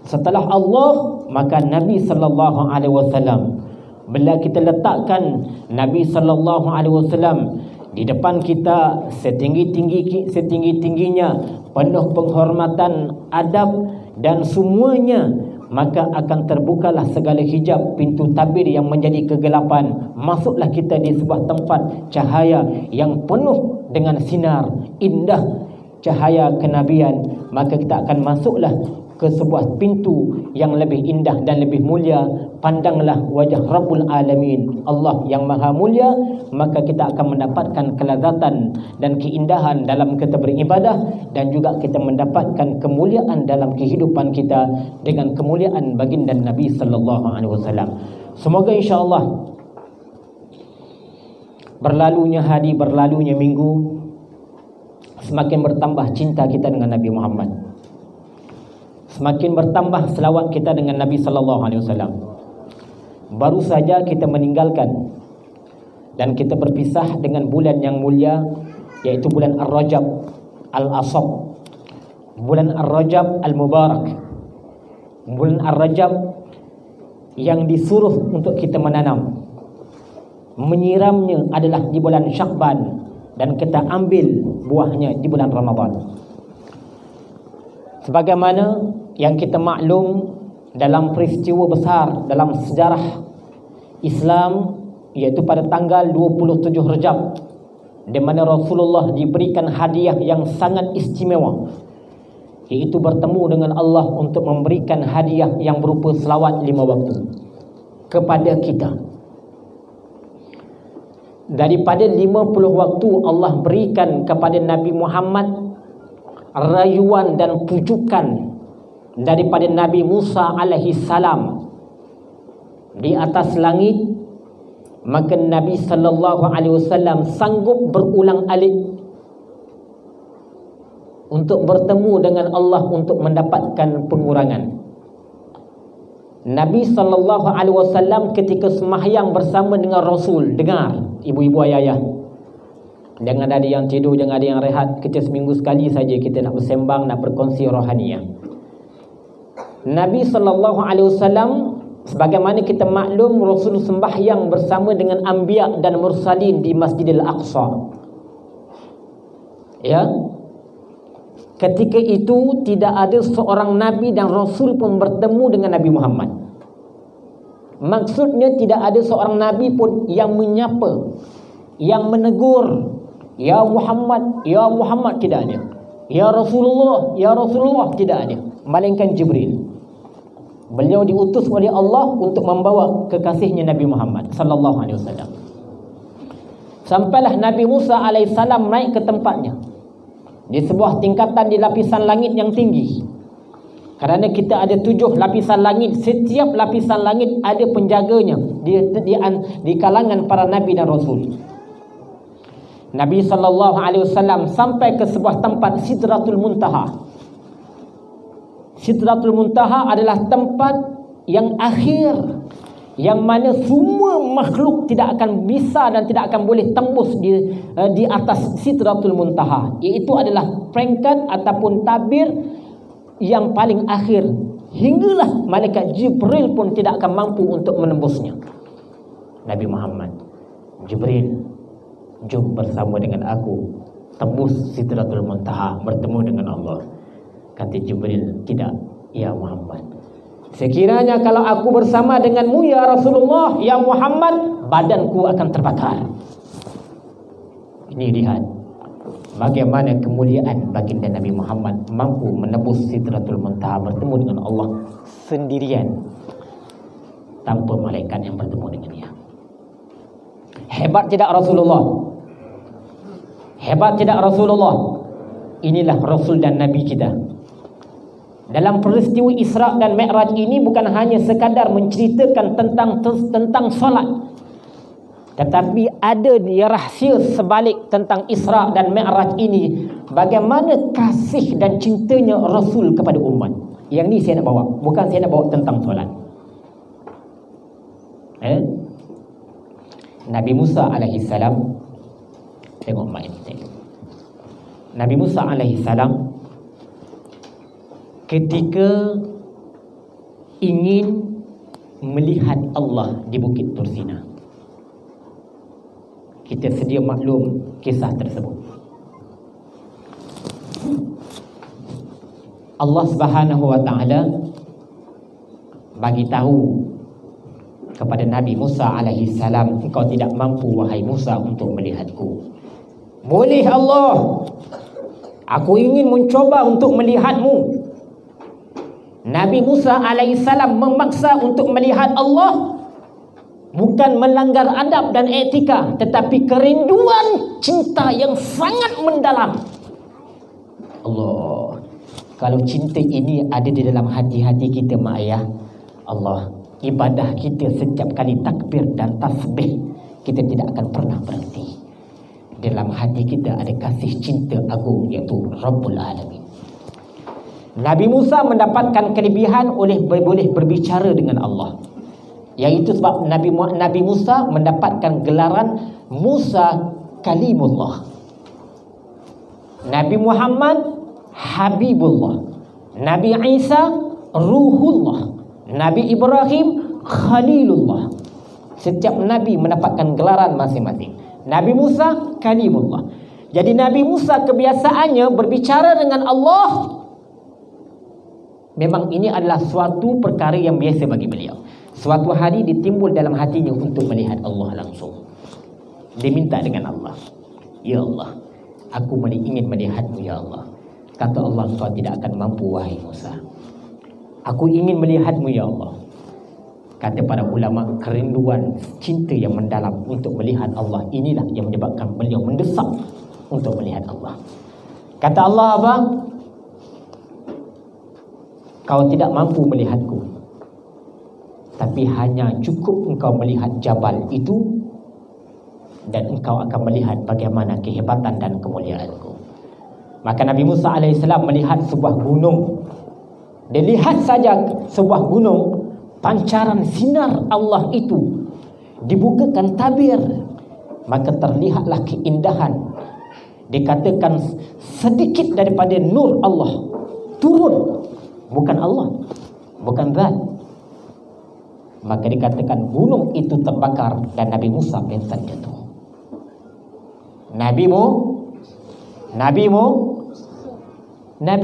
S1: Setelah Allah, maka Nabi sallallahu alaihi wasallam. Bila kita letakkan Nabi sallallahu alaihi wasallam di depan kita setinggi-tingginya, penuh penghormatan, adab dan semuanya, maka akan terbukalah segala hijab, pintu tabir yang menjadi kegelapan. Masuklah kita di sebuah tempat cahaya yang penuh dengan sinar indah, cahaya kenabian. Maka kita akan masuklah ke sebuah pintu yang lebih indah dan lebih mulia. Pandanglah wajah Rabbul Alamin, Allah yang maha mulia. Maka kita akan mendapatkan kelazatan dan keindahan dalam kita beribadah, dan juga kita mendapatkan kemuliaan dalam kehidupan kita dengan kemuliaan baginda Nabi sallallahu alaihi wasallam. Semoga insya-Allah berlalunya hari, berlalunya minggu, semakin bertambah cinta kita dengan Nabi Muhammad, semakin bertambah selawat kita dengan Nabi sallallahu alaihi wasallam. Baru saja kita meninggalkan dan kita berpisah dengan bulan yang mulia, yaitu bulan Ar-Rajab Al-Asab, bulan Ar-Rajab Al-Mubarak, bulan Ar-Rajab yang disuruh untuk kita menanam. Menyiramnya adalah di bulan Syakban, dan kita ambil buahnya di bulan Ramadan. Sebagaimana yang kita maklum dalam peristiwa besar dalam sejarah Islam, iaitu pada tanggal 27 Rejab, di mana Rasulullah diberikan hadiah yang sangat istimewa, iaitu bertemu dengan Allah untuk memberikan hadiah yang berupa selawat 5 waktu kepada kita. Daripada 50 waktu Allah berikan kepada Nabi Muhammad rayuan dan pujukan daripada Nabi Musa alaihi salam di atas langit, maka Nabi sallallahu alaihi wasallam sanggup berulang-alik untuk bertemu dengan Allah untuk mendapatkan pengurangan. Nabi sallallahu alaihi wasallam ketika sembahyang bersama dengan Rasul, dengar ibu-ibu ayah, jangan ada yang tidur, jangan ada yang rehat. Kita seminggu sekali saja kita nak bersembang, nak berkongsi rohaniah. Nabi sallallahu alaihi wasallam, sebagaimana kita maklum, Rasul sembahyang bersama dengan anbiya dan mursalin di Masjidil Aqsa. Ya. Ketika itu tidak ada seorang nabi dan rasul pun bertemu dengan Nabi Muhammad. Maksudnya tidak ada seorang nabi pun yang menyapa, yang menegur, ya Muhammad, ya Muhammad, tidak ada. Ya Rasulullah, ya Rasulullah, tidak ada. Melainkan Jibril. Beliau diutus oleh Allah untuk membawa kekasihnya Nabi Muhammad sallallahu alaihi wasallam. Sampailah Nabi Musa alaihissalam naik ke tempatnya di sebuah tingkatan di lapisan langit yang tinggi. Kerana kita ada 7 lapisan langit. Setiap lapisan langit ada penjaganya di kalangan para Nabi dan Rasul. Nabi SAW sampai ke sebuah tempat Sidratul Muntaha. Sidratul Muntaha adalah tempat yang akhir, yang mana semua makhluk tidak akan bisa dan tidak akan boleh tembus di atas Sidratul Muntaha. Iaitu adalah peringkat ataupun tabir yang paling akhir. Hinggalah malaikat Jibril pun tidak akan mampu untuk menembusnya. Nabi Muhammad, Jibril, jom bersama dengan aku tembus Sidratul Muntaha, bertemu dengan Allah. Kata Jibril, tidak ya Muhammad, sekiranya kalau aku bersama denganmu ya Rasulullah, ya Muhammad, badanku akan terbakar. Ini lihat bagaimana kemuliaan baginda Nabi Muhammad mampu menembus Sidratul Muntaha, bertemu dengan Allah sendirian tanpa malaikat yang bertemu dengannya. Hebat tidak Rasulullah? Hebat tidak Rasulullah? Inilah Rasul dan Nabi kita. Dalam peristiwa Isra dan Mi'raj ini bukan hanya sekadar menceritakan tentang solat, tetapi ada rahsia sebalik tentang Isra dan Mi'raj ini. Bagaimana kasih dan cintanya Rasul kepada umat. Yang ni saya nak bawa, bukan saya nak bawa tentang solat. Nabi Musa alaihi salam, tengok mak ini, tengok. Nabi Musa alaihi salam ketika ingin melihat Allah di Bukit Tursina. Kita sedia maklum kisah tersebut. Allah Subhanahu wa taala bagi tahu kepada Nabi Musa alaihi salam, engkau tidak mampu wahai Musa untuk melihatku. Boleh Allah, aku ingin mencoba untuk melihatmu. Nabi Musa alaihi salam memaksa untuk melihat Allah, bukan melanggar adab dan etika, tetapi kerinduan cinta yang sangat mendalam. Allah, kalau cinta ini ada di dalam hati-hati kita mak ayah, Allah, ibadah kita setiap kali takbir dan tasbih kita tidak akan pernah berhenti. Dalam hati kita ada kasih cinta agung, iaitu Rabbul Alamin. Nabi Musa mendapatkan kelebihan boleh berbicara dengan Allah. Iaitu sebab Nabi Musa mendapatkan gelaran Musa Kalimullah. Nabi Muhammad Habibullah. Nabi Isa Ruhullah. Nabi Ibrahim Khalilullah. Setiap Nabi mendapatkan gelaran masing-masing. Nabi Musa Kalimullah. Jadi Nabi Musa kebiasaannya berbicara dengan Allah. Memang ini adalah suatu perkara yang biasa bagi beliau. Suatu hari ditimbul dalam hatinya untuk melihat Allah langsung. Dia minta dengan Allah, ya Allah, aku ingin melihatmu ya Allah. Kata Allah, engkau tidak akan mampu wahai Musa. Aku ingin melihatmu ya Allah. Kata para ulama, kerinduan cinta yang mendalam untuk melihat Allah inilah yang menyebabkan beliau mendesak untuk melihat Allah. Kata Allah apa? Kau tidak mampu melihatku, tapi hanya cukup engkau melihat jabal itu, dan engkau akan melihat bagaimana kehebatan dan kemuliaanku. Maka Nabi Musa AS melihat sebuah gunung. Dia lihat saja sebuah gunung, pancaran sinar Allah itu dibukakan tabir, maka terlihatlah keindahan. Dikatakan sedikit daripada nur Allah turun, bukan Allah, bukan zat. Maka dikatakan gunung itu terbakar dan Nabi Musa pingsan jatuh. Nabi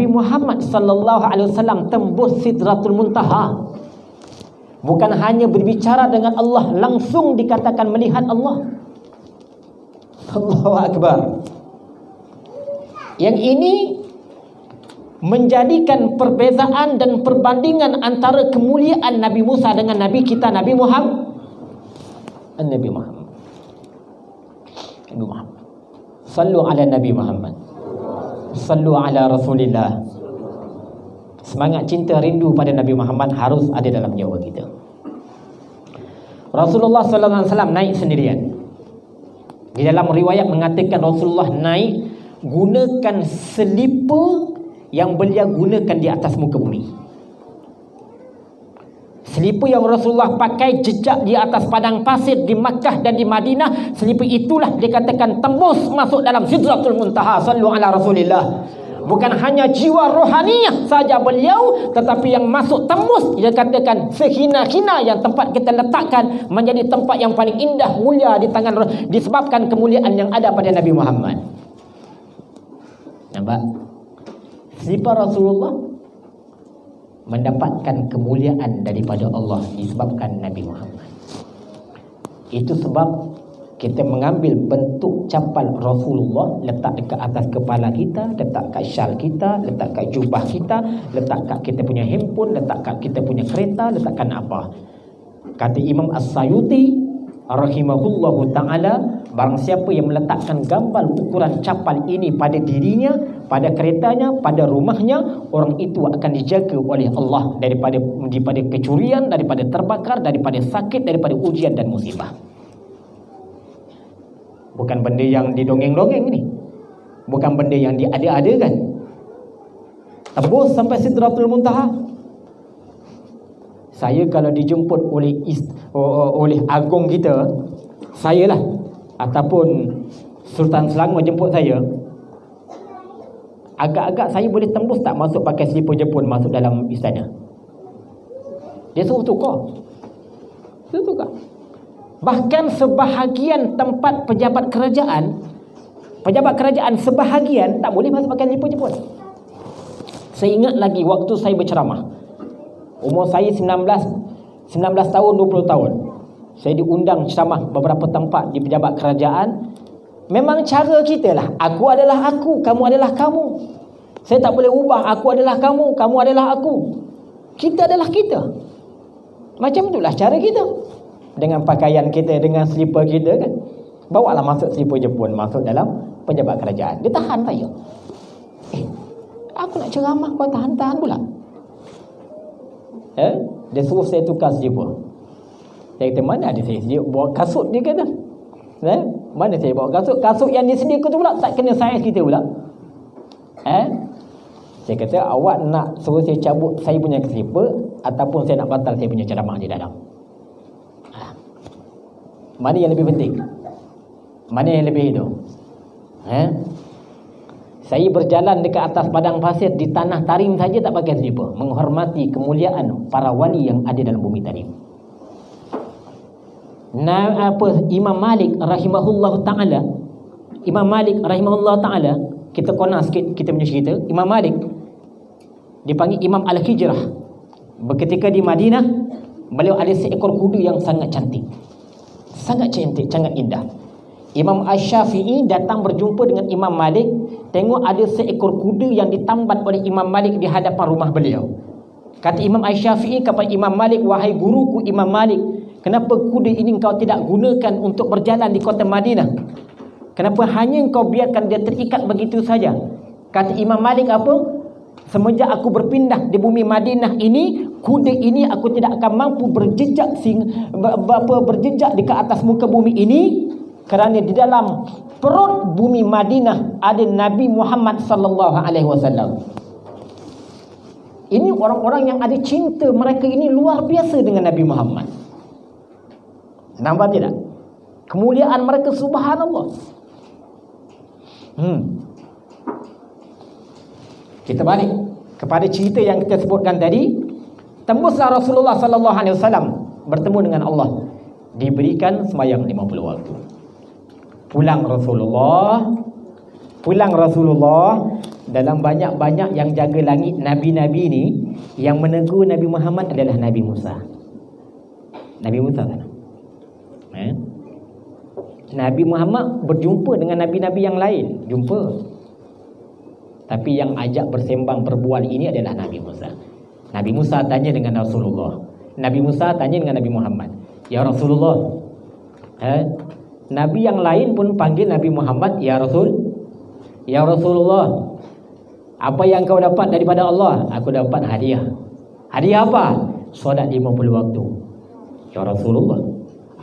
S1: Muhammad sallallahu alaihi wasallam tembus Sidratul Muntaha. Bukan hanya berbicara dengan Allah, langsung dikatakan melihat Allah. Allahu Akbar. Yang ini menjadikan perbezaan dan perbandingan antara kemuliaan Nabi Musa dengan Nabi kita Nabi Muhammad. Sallu ala Nabi Muhammad. Sallu ala Rasulillah. Semangat cinta rindu pada Nabi Muhammad harus ada dalam jiwa kita. Rasulullah sallallahu alaihi wasallam naik sendirian. Di dalam riwayat mengatakan Rasulullah naik gunakan selipar yang beliau gunakan di atas muka bumi. Selipar yang Rasulullah pakai jejak di atas padang pasir di Makkah dan di Madinah, selipar itulah dikatakan tembus masuk dalam Sidratul Muntaha. Sallu ala Rasulillah. Bukan hanya jiwa rohaniah saja beliau, tetapi yang masuk tembus, dia katakan sehina-hina yang tempat kita letakkan menjadi tempat yang paling indah, mulia di tangan, disebabkan kemuliaan yang ada pada Nabi Muhammad. Nampak? Selipar Rasulullah mendapatkan kemuliaan daripada Allah disebabkan Nabi Muhammad. Itu sebab kita mengambil bentuk capal Rasulullah, letak dekat atas kepala kita, letak kat syal kita, letak kat jubah kita, letak kat kita punya handphone, letak kat kita punya kereta, letakkan apa. Kata Imam As-Sayuti rahimahullahu ta'ala, barang siapa yang meletakkan gambar ukuran capal ini pada dirinya, pada keretanya, pada rumahnya, orang itu akan dijaga oleh Allah daripada kecurian, daripada terbakar, daripada sakit, daripada ujian dan musibah. Bukan benda yang didongeng-dongeng ni, bukan benda yang diada-adakan. Tembus sampai Sidratul Muntaha. Saya kalau dijemput oleh agung kita, saya lah, ataupun Sultan Selangor jemput saya, agak-agak saya boleh tembus tak masuk pakai selipar Jepun masuk dalam istana. Dia suruh tukar. Bahkan sebahagian tempat pejabat kerajaan sebahagian tak boleh masuk pakai selipar Jepun. Saya ingat lagi waktu saya berceramah, umur saya 19 tahun, 20 tahun. Saya diundang ceramah beberapa tempat di pejabat kerajaan. Memang cara kita lah, aku adalah aku, kamu adalah kamu. Saya tak boleh ubah, aku adalah kamu, kamu adalah aku. Kita adalah kita. Macam itulah cara kita. Dengan pakaian kita, dengan selipar kita kan. Bawalah masuk selipar Jepun, masuk dalam pejabat kerajaan. Dia tahan saya. Aku nak ceramah, kau tahan-tahan pula. Dia suruh saya tukar selipar. Saya kata, mana ada saya bawa kasut, dia kata. Mana saya bawa kasut? Kasut yang disediakan tu pula tak kena saiz kita pula. Saya kata, awak nak suruh saya cabut saya punya selipar, ataupun saya nak batal saya punya ceramah di dalam? Mana yang lebih penting? Mana yang lebih itu? Saya berjalan dekat atas padang pasir di tanah Tarim saja tak pakai selipar, menghormati kemuliaan para wali yang ada dalam bumi Tarim. Imam Malik rahimahullah ta'ala, kita konak sikit kita punya cerita. Imam Malik dipanggil Imam Al-Hijrah. Ketika di Madinah, beliau ada seekor kuda yang sangat cantik, sangat indah. Imam Asy-Syafi'i datang berjumpa dengan Imam Malik, tengok ada seekor kuda yang ditambat oleh Imam Malik di hadapan rumah beliau. Kata Imam Asy-Syafi'i kepada Imam Malik, wahai guruku Imam Malik, kenapa kuda ini kau tidak gunakan untuk berjalan di kota Madinah? Kenapa hanya kau biarkan dia terikat begitu saja? Kata Imam Malik apa? Semenjak aku berpindah di bumi Madinah ini, kuda ini aku tidak akan mampu berjejak di ke atas muka bumi ini, kerana di dalam perut bumi Madinah ada Nabi Muhammad sallallahu alaihi wasallam. Ini orang-orang yang ada cinta, mereka ini luar biasa dengan Nabi Muhammad. Nampak tidak? Kemuliaan mereka subhanallah. Kita balik kepada cerita yang kita sebutkan tadi. Tembuslah Rasulullah sallallahu alaihi wasallam bertemu dengan Allah, diberikan sembahyang 50 waktu. Pulang Rasulullah dalam banyak-banyak yang jaga langit nabi-nabi ni, yang menegur Nabi Muhammad adalah Nabi Musa. Nabi Musa sana. Nabi Muhammad berjumpa dengan nabi-nabi yang lain, jumpa. Tapi yang ajak bersembang berbual ini adalah Nabi Musa. Nabi Musa tanya dengan Rasulullah. Nabi Musa tanya dengan Nabi Muhammad, ya Rasulullah, Nabi yang lain pun panggil Nabi Muhammad ya Rasul, ya Rasulullah.
S3: Apa yang kau dapat daripada Allah? Aku dapat hadiah. Hadiah apa? Solat 50 waktu. Ya Rasulullah,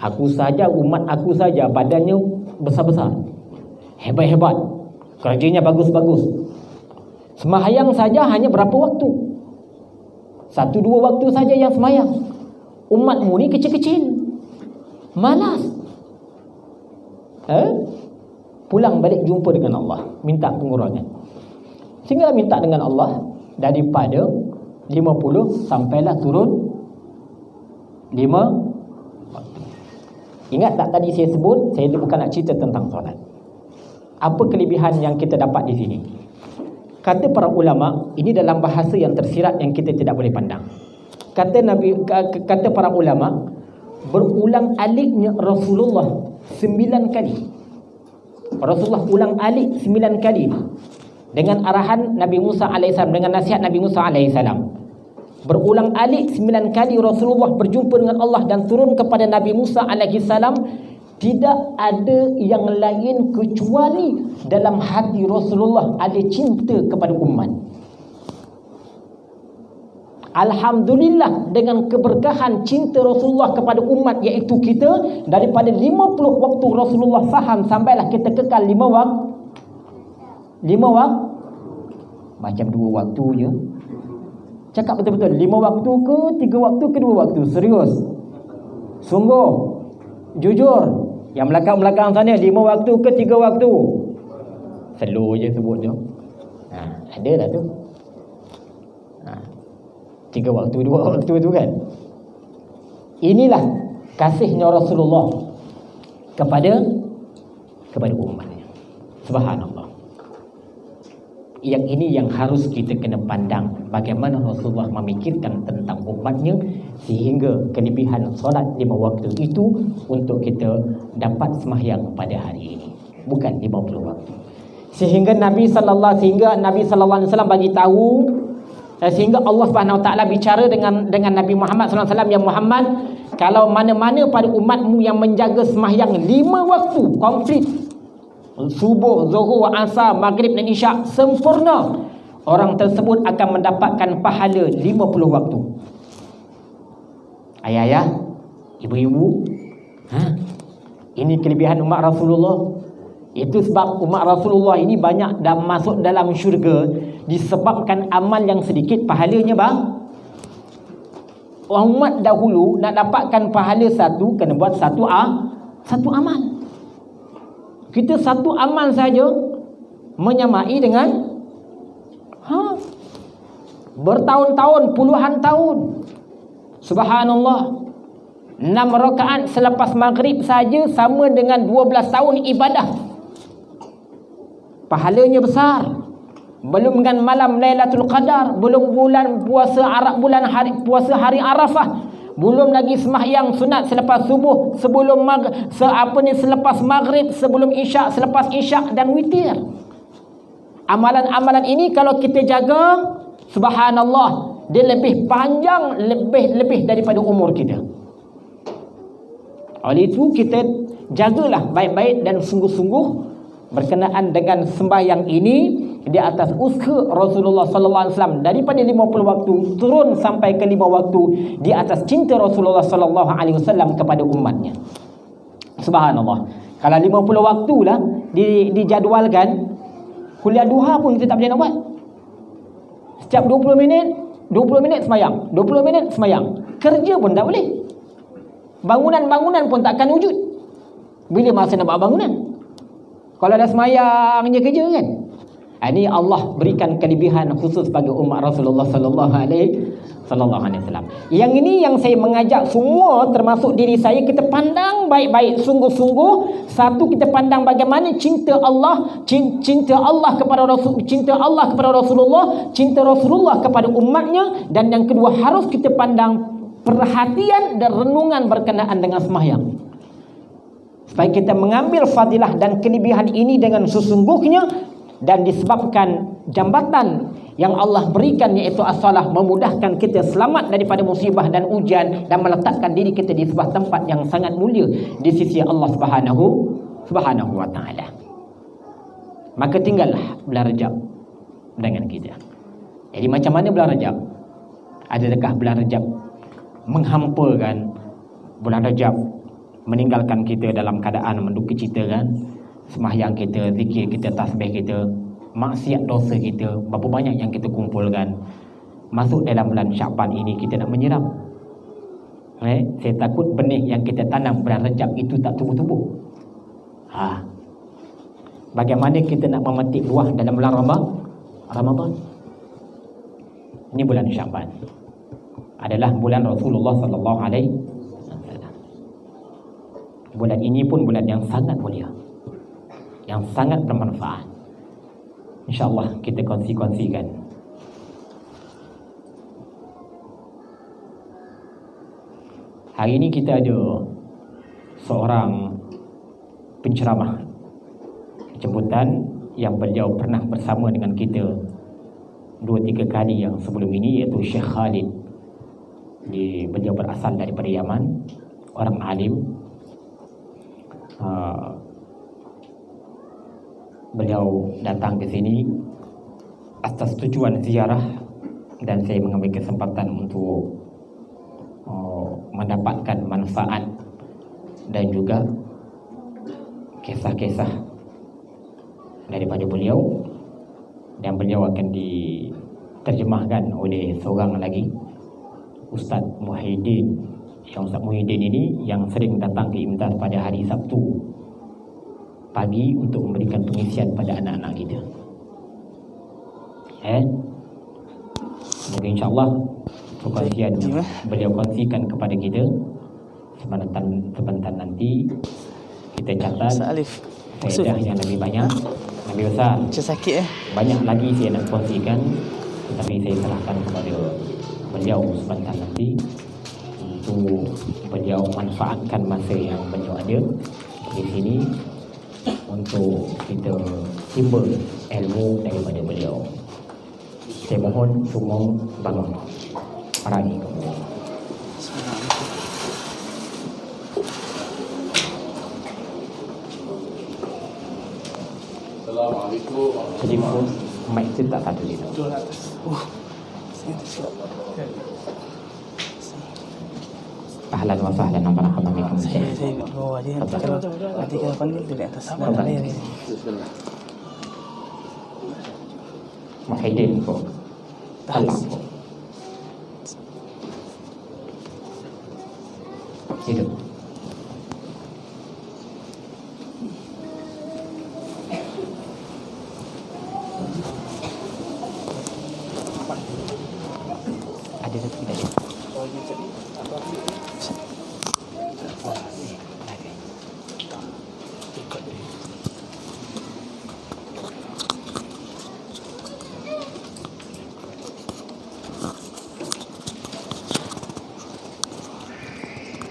S3: aku saja, umat aku saja badannya besar-besar, hebat-hebat, kerjanya bagus-bagus. Sembahyang saja hanya berapa waktu? 1-2 waktu saja yang sembahyang. Umatmu ni kecil-kecil, malas. Pulang balik jumpa dengan Allah, minta pengurangan. Sehingga minta dengan Allah daripada 50 sampailah turun 5. Ingat tak tadi saya sebut, saya bukan nak cerita tentang solat. Apa kelebihan yang kita dapat di sini? Kata para ulama, ini dalam bahasa yang tersirat yang kita tidak boleh pandang. Kata para ulama, berulang aliknya Rasulullah 9 kali. Rasulullah ulang alik 9 kali dengan arahan Nabi Musa AS, dengan nasihat Nabi Musa AS. Berulang alik 9 kali Rasulullah berjumpa dengan Allah dan turun kepada Nabi Musa AS. Tidak ada yang lain kecuali dalam hati Rasulullah ada cinta kepada umat. Alhamdulillah, dengan keberkahan cinta Rasulullah kepada umat, iaitu kita, daripada 50 waktu Rasulullah faham sampailah kita kekal 5 waktu. 5 waktu macam 2 waktu je. Cakap betul-betul, 5 waktu ke 3 waktu ke 2 waktu? Serius, sungguh, jujur. Yang belakang-belakang sana 5 waktu ke 3 waktu? Slow je sebut tu. Ada lah tu. 3 waktu, 2 waktu tu kan. Inilah kasihnya Rasulullah kepada umatnya. Subhanallah. Yang ini yang harus kita kena pandang, bagaimana Rasulullah memikirkan tentang umatnya, sehingga kelebihan solat 5 waktu itu untuk kita dapat sembahyang pada hari ini, bukan 50 waktu. Sehingga Nabi sallallahu alaihi wasallam bagi tahu, sehingga Allah Subhanahu Wa Taala bicara dengan Nabi Muhammad sallallahu alaihi wasallam, yang Muhammad, kalau mana-mana pada umatmu yang menjaga sembahyang 5 waktu komplit, subuh, zuhur, asar, maghrib dan isyak sempurna, orang tersebut akan mendapatkan pahala 50 waktu. Ayah-ayah, ibu-ibu, ini kelebihan umat Rasulullah. Itu sebab umat Rasulullah ini banyak dah masuk dalam syurga disebabkan amal yang sedikit, pahalanya bang. Umat dahulu nak dapatkan pahala satu, kena buat satu amal. Kita satu amal saja menyamai dengan bertahun-tahun, puluhan tahun. Subhanallah, 6 rakaat selepas maghrib saja sama dengan 12 tahun ibadah. Pahalanya besar. Belum dengan malam Lailatul Qadar, belum bulan puasa puasa hari Arafah, belum lagi sembahyang sunat selepas subuh, sebelum selepas maghrib, sebelum isyak, selepas isyak dan witir. Amalan-amalan ini kalau kita jaga, subhanallah, dia lebih panjang, lebih daripada umur kita. Oleh itu kita jagalah baik-baik dan sungguh-sungguh berkenaan dengan sembahyang ini di atas usaha Rasulullah sallallahu alaihi wasallam, daripada 50 waktu turun sampai ke 5 waktu, di atas cinta Rasulullah sallallahu alaihi wasallam kepada umatnya. Subhanallah. Kalau 50 waktu lah dijadualkan, kuliah duha pun kita tak boleh nak buat. Setiap 20 minit sembahyang, 20 minit sembahyang. Kerja pun tak boleh. Bangunan pun takkan wujud. Bila masa nak buat bangunan? Kalau dah sembahyang je kerja kan. Ini Allah berikan kelebihan khusus bagi umat Rasulullah sallallahu alaihi wasallam. Yang ini yang saya mengajak semua, termasuk diri saya, kita pandang baik-baik, sungguh-sungguh. Satu, kita pandang bagaimana cinta Allah kepada Rasul, cinta Allah kepada Rasulullah, cinta Rasulullah kepada umatnya. Dan yang kedua, harus kita pandang perhatian dan renungan berkenaan dengan sembahyang, supaya kita mengambil fadilah dan kelebihan ini dengan sesungguhnya. Dan disebabkan jambatan yang Allah berikan, iaitu as-salah, memudahkan kita selamat daripada musibah dan ujian, dan meletakkan diri kita di sebuah tempat yang sangat mulia di sisi Allah Subhanahu wa Ta'ala. Maka tinggallah bulan Rajab, dengan kita. Jadi macam mana bulan Rajab? Adakah bulan Rajab menghampakan, bulan Rajab meninggalkan kita dalam keadaan menduka cita kan? Sembahyang kita, zikir kita, tasbih kita, maksiat dosa kita, berapa banyak yang kita kumpulkan. Masuk dalam bulan Syaban ini kita nak menyiram. Saya takut benih yang kita tanam bulan Rajab itu tak tumbuh-tumbuh. Bagaimana kita nak memetik buah dalam bulan Ramadan? Ini bulan Syaban adalah bulan Rasulullah sallallahu alaihi wasallam. Bulan ini pun bulan yang sangat mulia, yang sangat bermanfaat. InsyaAllah kita kongsi-kongsikan. Hari ini kita ada seorang penceramah jemputan yang beliau pernah bersama dengan kita 2-3 kali yang sebelum ini, iaitu Syekh Khalid. Beliau berasal daripada Yaman, orang alim. Beliau datang ke sini atas tujuan ziarah dan saya mengambil kesempatan untuk mendapatkan manfaat dan juga kisah-kisah daripada beliau, dan beliau akan diterjemahkan oleh seorang lagi, Ustaz Muhyiddin. Yang Ustaz Muhyiddin ini yang sering datang ke IMTAS pada hari Sabtu pagi untuk memberikan pengisian pada anak-anak kita. Semoga insyaAllah perkongsian beliau kongsikan kepada kita sebentar nanti kita catat faedah yang lebih banyak, lebih besar. Banyak lagi saya nak kongsikan, tetapi saya serahkan kepada beliau sebentar nanti untuk beliau manfaatkan masa yang beliau ada di sini untuk kita timbul ilmu daripada beliau. Saya mohon semua bangun parani.
S2: Assalamualaikum.
S3: Jadi mic itu tak ada di situ. Ahlan wa sahlan wa marhaban bikum.
S4: Saya kat bawah dia. Nanti kalau panggil dia di atas.
S3: Muhyiddin kok. Allah kok. Hidup. Ada satu tidak ada.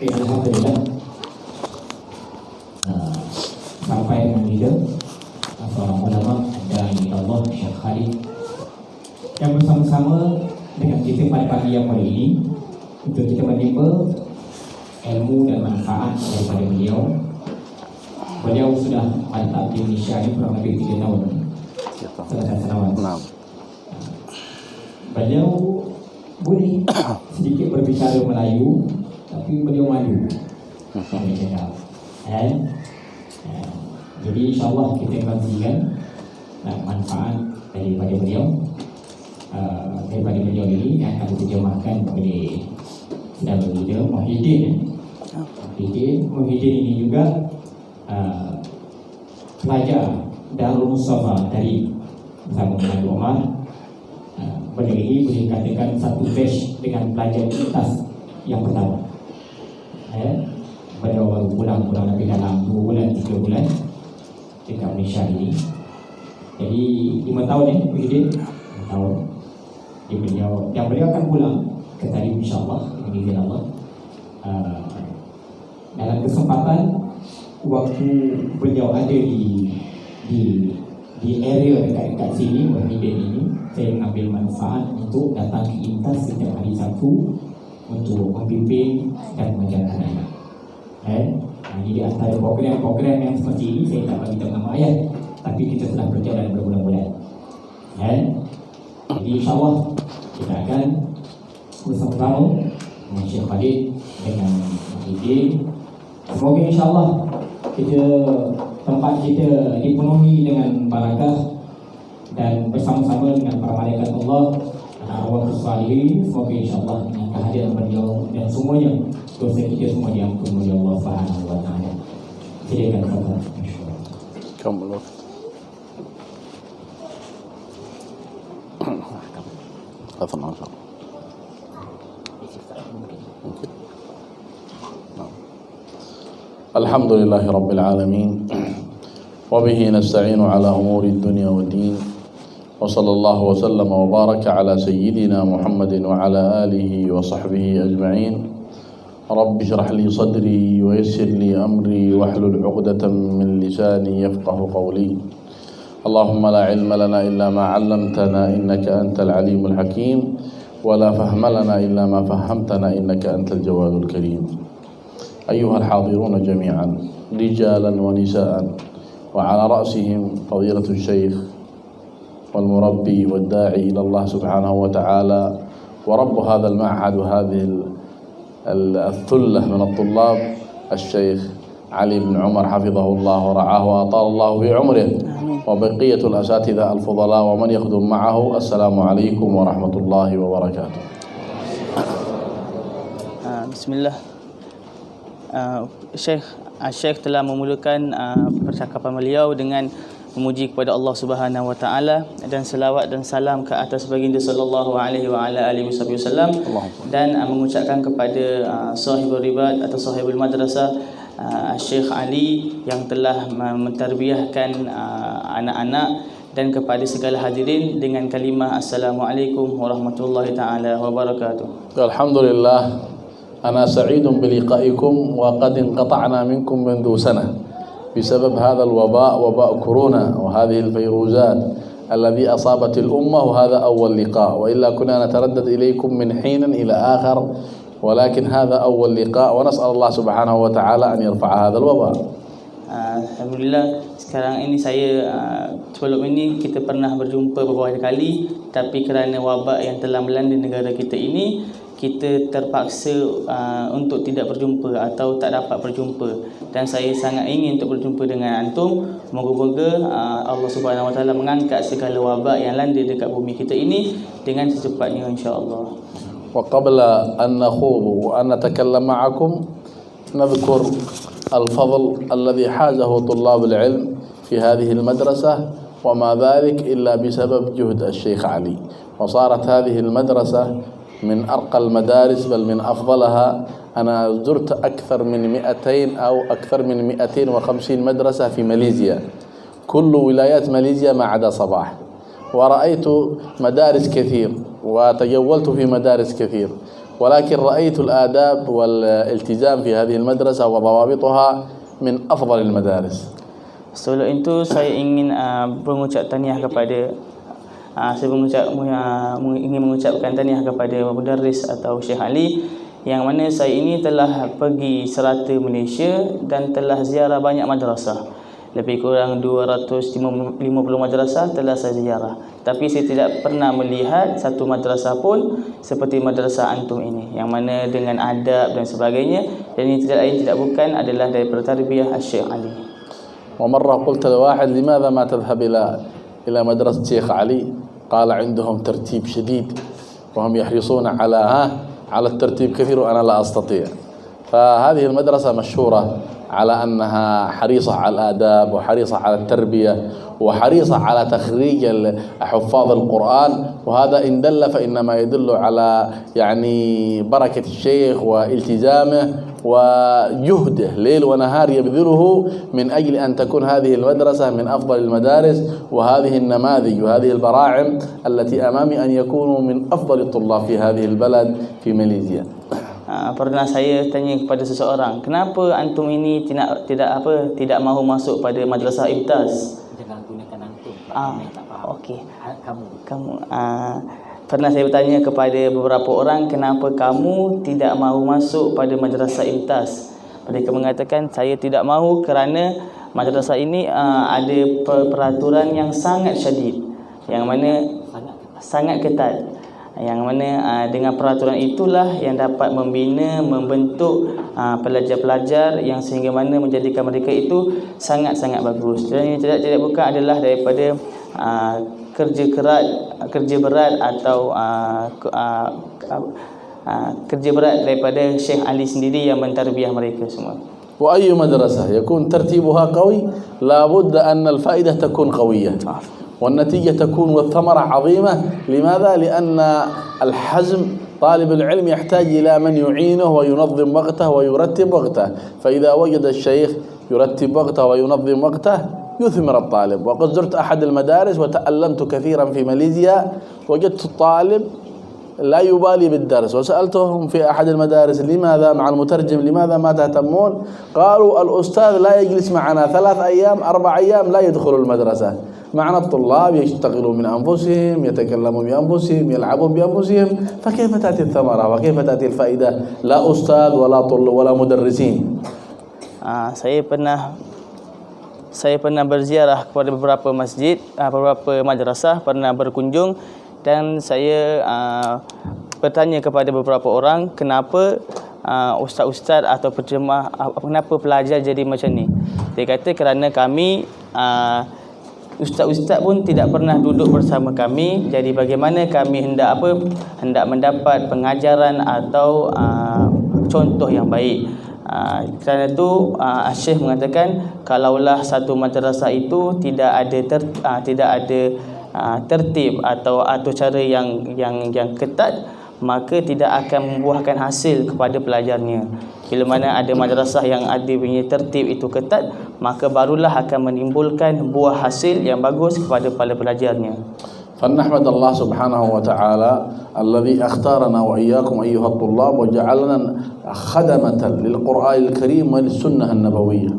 S3: Alhamdulillah sampai dengan kita seorang ulama dan Allah Syekh Khalid yang bersama-sama dengan kita pada pagi yang mulia ini untuk kita menimba ilmu dan manfaat daripada beliau. Beliau sudah mantap di Indonesia ini kurang lebih 3 tahun. Beliau boleh sedikit berbicara Melayu, tapi beliau malu. Jadi insyaAllah kita kongsikan manfaat daripada beliau. Daripada beliau ini yang akan diterjemahkan oleh saudara kita Muhyiddin. Muhyiddin ini juga pelajar Darul Mustafa dari bersama dengan Umar. Beliau ini boleh katakan satu batch dengan pelajar lintas yang pertama. Beliau baru pulang lebih dalam 2 bulan, 3 bulan dekat Malaysia ini. Jadi 5 tahun Muhyiddin 5 tahun. Beliau akan pulang ke Tarim insyaAllah dengan izin Allah. Dalam kesempatan waktu beliau ada di area dekat sini, Muhyiddin ini, saya mengambil manfaat untuk datang ke IMTAS setiap hari Sabtu untuk membimbing dan mengajar anak-anak. Jadi antara program-program yang seperti ini saya tak bagi tahu nama ayat, tapi kita sudah berjalan berbulan-bulan. Jadi insyaAllah kita akan bersama-sama dengan Syekh Khalid dengan Muhyiddin. Semoga insyaAllah tempat kita dipenuhi dengan barakah dan bersama-sama dengan para malaikat Allah dan arwah salihin. Semoga insyaAllah dengan kehadiran beliau dan semuanya dosa kita semua diampuni oleh Allah Subhanahu wa taala. Silakan Ustaz.
S5: كمل الحمد لله رب العالمين وبه نستعين على أمور الدنيا والدين وصلى الله وسلم وبارك على سيدنا محمد وعلى آله وصحبه أجمعين رب اشرح لي صدري ويسر لي أمري واحلل عقدة من لساني يفقه قولي اللهم لا علم لنا إلا ما علمتنا إنك أنت العليم الحكيم ولا فهم لنا إلا ما فهمتنا إنك أنت الجواد الكريم أيها الحاضرون جميعا رجالا ونساء وعلى رأسهم فضيلة الشيخ والمربي والداعي إلى الله سبحانه وتعالى ورب هذا المعهد وهذه الثلة من الطلاب الشيخ علي بن عمر حفظه الله ورعاه وأطال الله في عمره وبقية الأساتذة الفضلاء ومن يخدم معه. السلام عليكم ورحمة الله وبركاته.
S4: Bismillah. Syekh telah memulakan percakapan beliau dengan memuji kepada Allah Subhanahu wa taala dan selawat dan salam ke atas baginda sallallahu alaihi wa ala alihi wasallam dan mengucapkan kepada sahibul ribat atau sahibul madrasah Syekh Ali yang telah mentarbiahkan anak-anak dan kepada segala hadirin dengan kalimah Assalamualaikum warahmatullahi taala wabarakatuh.
S5: Alhamdulillah, ana sa'idun biliqa'ikum wa qad inqata'na minkum منذ سنة بسبب هذا الوباء وباء كورونا وهذه الفيروزات الذي أصابت الأمة وهذا أول لقاء وإلا كنا نتردد إليكم من حين إلى آخر ولكن هذا أول لقاء ونسأل الله سبحانه وتعالى أن يرفع هذا الوباء.
S4: Alhamdulillah, sekarang ini saya sebelum ini kita pernah berjumpa beberapa kali, tapi kerana wabak yang telah melanda negara kita ini, kita terpaksa untuk tidak berjumpa atau tak dapat berjumpa. Dan saya sangat ingin untuk berjumpa dengan antum. Moga-moga Allah Subhanahu wa taala mengangkat segala wabak yang landa dekat bumi kita ini dengan secepatnya insya-Allah.
S5: وقبل أن نخوض وأن نتكلم معكم نذكر الفضل الذي حازه طلاب العلم في هذه المدرسة وما ذلك إلا بسبب جهد الشيخ علي. وصارت هذه المدرسة من أرقى المدارس بل من أفضلها. أنا زرت أكثر من 200 أو أكثر من 250 مدرسة في ماليزيا، كل ولايات ماليزيا ما عدا صباح، ورأيت مدارس كثير وتجولت في مدارس كثير، ولكن رأيت الآداب والالتزام في هذه المدرسة وضوابطها من أفضل المدارس.
S4: Sebelum itu saya ingin mengucap tahniah kepada ingin mengucapkan tahniah kepada mudarris atau Syekh Ali yang mana saya ini telah pergi serata Malaysia dan telah ziarah banyak madrasah. Lebih kurang 250 madrasah telah saya ziarah. Tapi saya tidak pernah melihat satu madrasah pun seperti madrasah antum ini, yang mana dengan adab dan sebagainya, dan ini tidak lain tidak bukan adalah daripada tarbiyah Syekh Ali.
S5: ومرة قلت لواحد لماذا ما تذهب إلى مدرسة شيخ علي؟ قال عندهم ترتيب شديد وهم يحرصون على الترتيب كثير وأنا لا أستطيع. فهذه المدرسة مشهورة على أنها حريصة على الآداب وحريصة على التربية وحريصة على تخريج حفاظ القرآن، وهذا إن دل فإنما يدل على يعني بركة الشيخ والتزامه وجهده ليل ونهار يبذله من أجل أن تكون هذه المدرسة من أفضل المدارس وهذه النماذج وهذه البراعم التي أمامي أن يكونوا من أفضل الطلاب في هذه البلد في ماليزيا.
S4: Pernah saya tanya kepada seseorang, kenapa antum ini tidak mahu masuk pada madrasah Imtaz?
S3: Jangan gunakan antum.
S4: Okey. Kamu. Pernah saya bertanya kepada beberapa orang, kenapa kamu tidak mahu masuk pada madrasah Imtaz? Mereka mengatakan saya tidak mahu kerana madrasah ini ada peraturan yang sangat syadid. yang mana sangat ketat, yang mana dengan peraturan itulah yang dapat membina, membentuk pelajar-pelajar yang sehingga mana menjadikan mereka itu sangat-sangat bagus. Dan yang tidak bukan adalah daripada kerja berat atau kerja berat daripada Syekh Ali sendiri yang mentarbiah mereka semua.
S5: وأي مدرسة يكون ترتيبها قوي لابد أن الفائدة تكون قوية والنتيجة تكون والثمرة عظيمة. لماذا؟ لأن الحزم طالب العلم يحتاج إلى من يعينه وينظم وقته ويرتب وقته، فإذا وجد الشيخ يرتب وقته وينظم وقته يثمر الطالب. وقد زرت أحد المدارس وتألمت كثيرا في ماليزيا، وجدت الطالب لا يبالي بالدرس، وسألتهم في أحد المدارس لماذا مع المترجم لماذا ما تهتمون؟ قالوا الأستاذ لا يجلس معنا 3 أيام 4 أيام لا يدخل المدرسة. معنا الطلاب يشتغلوا من أنفسهم، يتكلموا بأنفسهم، يلعبون بأنفسهم، فكيف تأتي الثمرة وكيف تأتي الفائدة؟ لا أستاذ ولا طلاب ولا مدرسين.
S4: Saya pernah berziarah kepada beberapa masjid, beberapa madrasah, pernah berkunjung, dan saya bertanya kepada beberapa orang kenapa ustaz-ustaz atau penceramah, kenapa pelajar jadi macam ni. Dia kata kerana kami ustaz-ustaz pun tidak pernah duduk bersama kami, jadi bagaimana kami hendak mendapat pengajaran atau contoh yang baik. Kerana itu Syekh mengatakan kalaulah satu madrasah itu tidak ada tertib atau cara yang ketat, maka tidak akan membuahkan hasil kepada pelajarnya. Bila mana ada madrasah yang ada punya tertib itu ketat, maka barulah akan menimbulkan buah hasil yang bagus kepada pelajarnya.
S5: فنحمد الله سبحانه وتعالى الذي اختارنا وإياكم أيها الطلاب وجعلنا خدمة للقرآن الكريم وللسنة النبوية.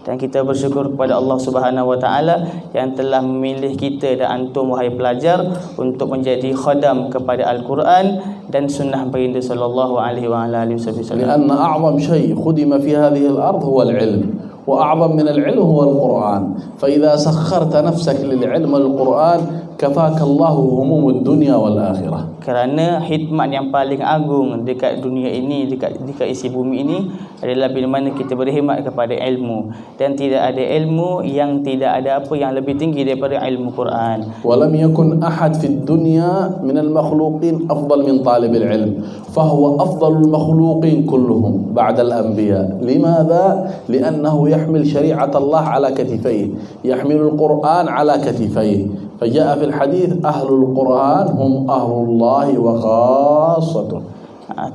S4: Dan kita bersyukur kepada Allah Subhanahu wa taala yang telah memilih kita dan antum wahai pelajar untuk menjadi khadam kepada Al-Quran dan sunnah baginda sallallahu alaihi wasallam.
S5: لأن أعظم شيء خدم في هذه الأرض هو العلم، وأعظم من العلم هو القرآن. فإذا سخرت نفسك للعلم والقرآن كفاك الله هموم الدنيا والآخرة.
S4: Kerana hikmat yang paling agung dekat dunia ini, dekat isi bumi ini adalah bila mana kita berkhidmat kepada ilmu, dan tidak ada ilmu yang tidak ada apa yang lebih tinggi daripada ilmu Quran.
S5: ولم يكن أحد في الدنيا من المخلوقين أفضل من طالب العلم، فهو أفضل المخلوقين كلهم بعد الأنبياء. لماذا؟ لأنه يحمل شريعة الله على كتفيه، يحمل القرآن على كتفيه. فجاء في الحديث أهل القرآن هم أهل الله وخاصته.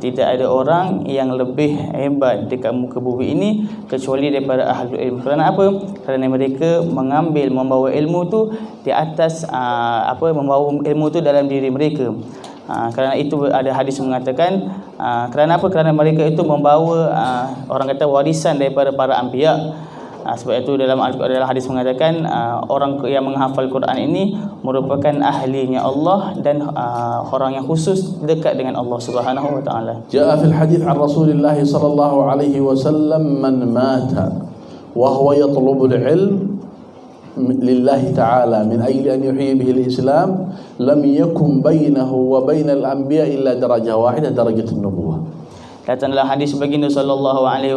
S4: Tidak ada orang yang lebih hebat dekat muka bumi ini kecuali daripada ahli ilmu. Kerana apa? Kerana mereka membawa ilmu tu di atas membawa ilmu tu dalam diri mereka. Kerana itu ada hadis mengatakan kerana apa? Kerana mereka itu membawa orang kata warisan daripada para anbiya. Sebab itu dalam hadis mengatakan orang yang menghafal Quran ini merupakan ahlinya Allah dan orang yang khusus dekat dengan Allah Subhanahu wa taala.
S5: Jaa fil hadis an Rasulullah sallallahu alaihi wasallam man mata wa huwa yatlubul ilm lillahi ta'ala min ajli an yuhyi bihi al-Islam lam yakun bainahu wa bainal anbiya illa darajah wahidah darajatun nubuwah.
S4: Datanglah hadis baginda sallallahu alaihi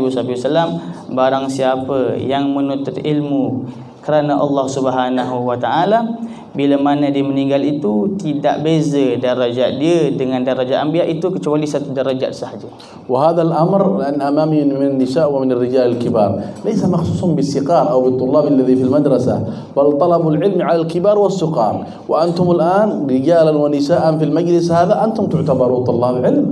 S4: wasallam, barang siapa yang menuntut ilmu kerana Allah Subhanahu wa taala, bila mana dia meninggal itu tidak beza darajat dia dengan darajat anbiya itu kecuali satu darajat sahaja.
S5: وهذا الأمر لأن أمامي من النساء ومن الرجال الكبار ليس مخصوص بالصغار أو بالطلاب الذي في المدرسة، بل طلب العلم على الكبار والصغار. وأنتم الآن رجالا ونساء في المجلس هذا أنتم تعتبروا طلاب علم.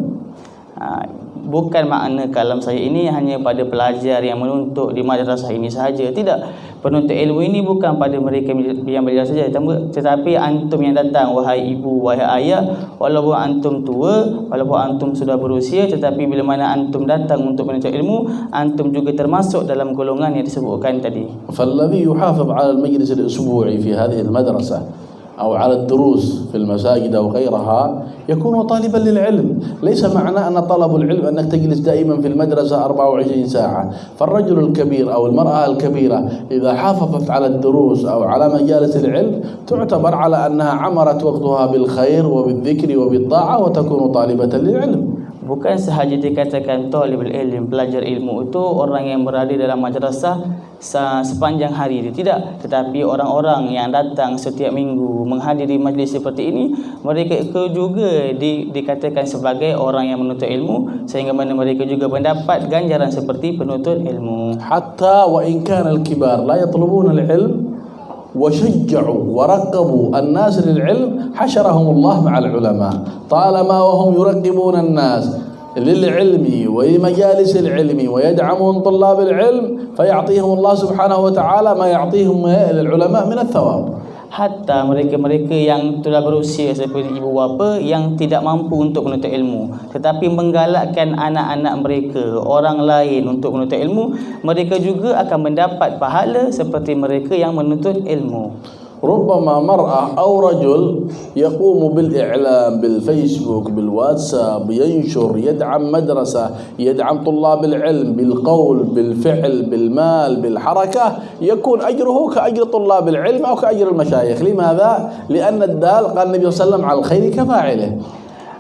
S4: Bukan makna kalam saya ini hanya pada pelajar yang menuntut di madrasah ini sahaja. Tidak, penuntut ilmu ini bukan pada mereka yang belajar saja, tetapi antum yang datang, wahai ibu, wahai ayah, walaupun antum tua, walaupun antum sudah berusia, tetapi bila mana antum datang untuk menuntut ilmu, antum juga termasuk dalam golongan yang disebutkan tadi.
S5: فالذي يحافظ على المجلس الأسبوعي في هذه المدرسة أو على الدروس في المساجد أو غيرها يكون طالبا للعلم. ليس معنى أن طلب العلم أنك تجلس دائما في المدرسة 24 ساعة. فالرجل الكبير أو المرأة الكبيرة إذا حافظت على الدروس أو على مجالس العلم تعتبر على أنها عمرت وقتها بالخير وبالذكر وبالطاعة وتكون طالبة للعلم.
S4: Bukan sahaja dikatakan talibul ilm, pelajar ilmu itu orang yang berada dalam madrasah sepanjang hari itu, tidak. Tetapi orang-orang yang datang setiap minggu menghadiri majlis seperti ini, mereka itu juga dikatakan sebagai orang yang menuntut ilmu, sehingga mana mereka juga mendapat ganjaran seperti penuntut ilmu.
S5: Hatta wa in kana al-kibar la yatlubuna al-ilm وشجعوا ورقبوا الناس للعلم حشرهم الله مع العلماء طالما وهم يرقبون الناس للعلم ومجالس العلم ويدعمون طلاب العلم فيعطيهم الله سبحانه وتعالى ما يعطيهم للعلماء من الثواب.
S4: Hatta mereka-mereka yang telah berusia seperti ibu bapa yang tidak mampu untuk menuntut ilmu, tetapi menggalakkan anak-anak mereka, orang lain untuk menuntut ilmu, mereka juga akan mendapat pahala seperti mereka yang menuntut ilmu.
S5: ربما مرأة أو رجل يقوم بالإعلام بالفيسبوك بالواتساب، ينشر، يدعم مدرسة، يدعم طلاب العلم بالقول بالفعل بالمال بالحركة، يكون أجره كأجر طلاب العلم أو كأجر المشايخ. لماذا؟ لأن الدال قال النبي صلى الله عليه وسلم على الخير كفاعله.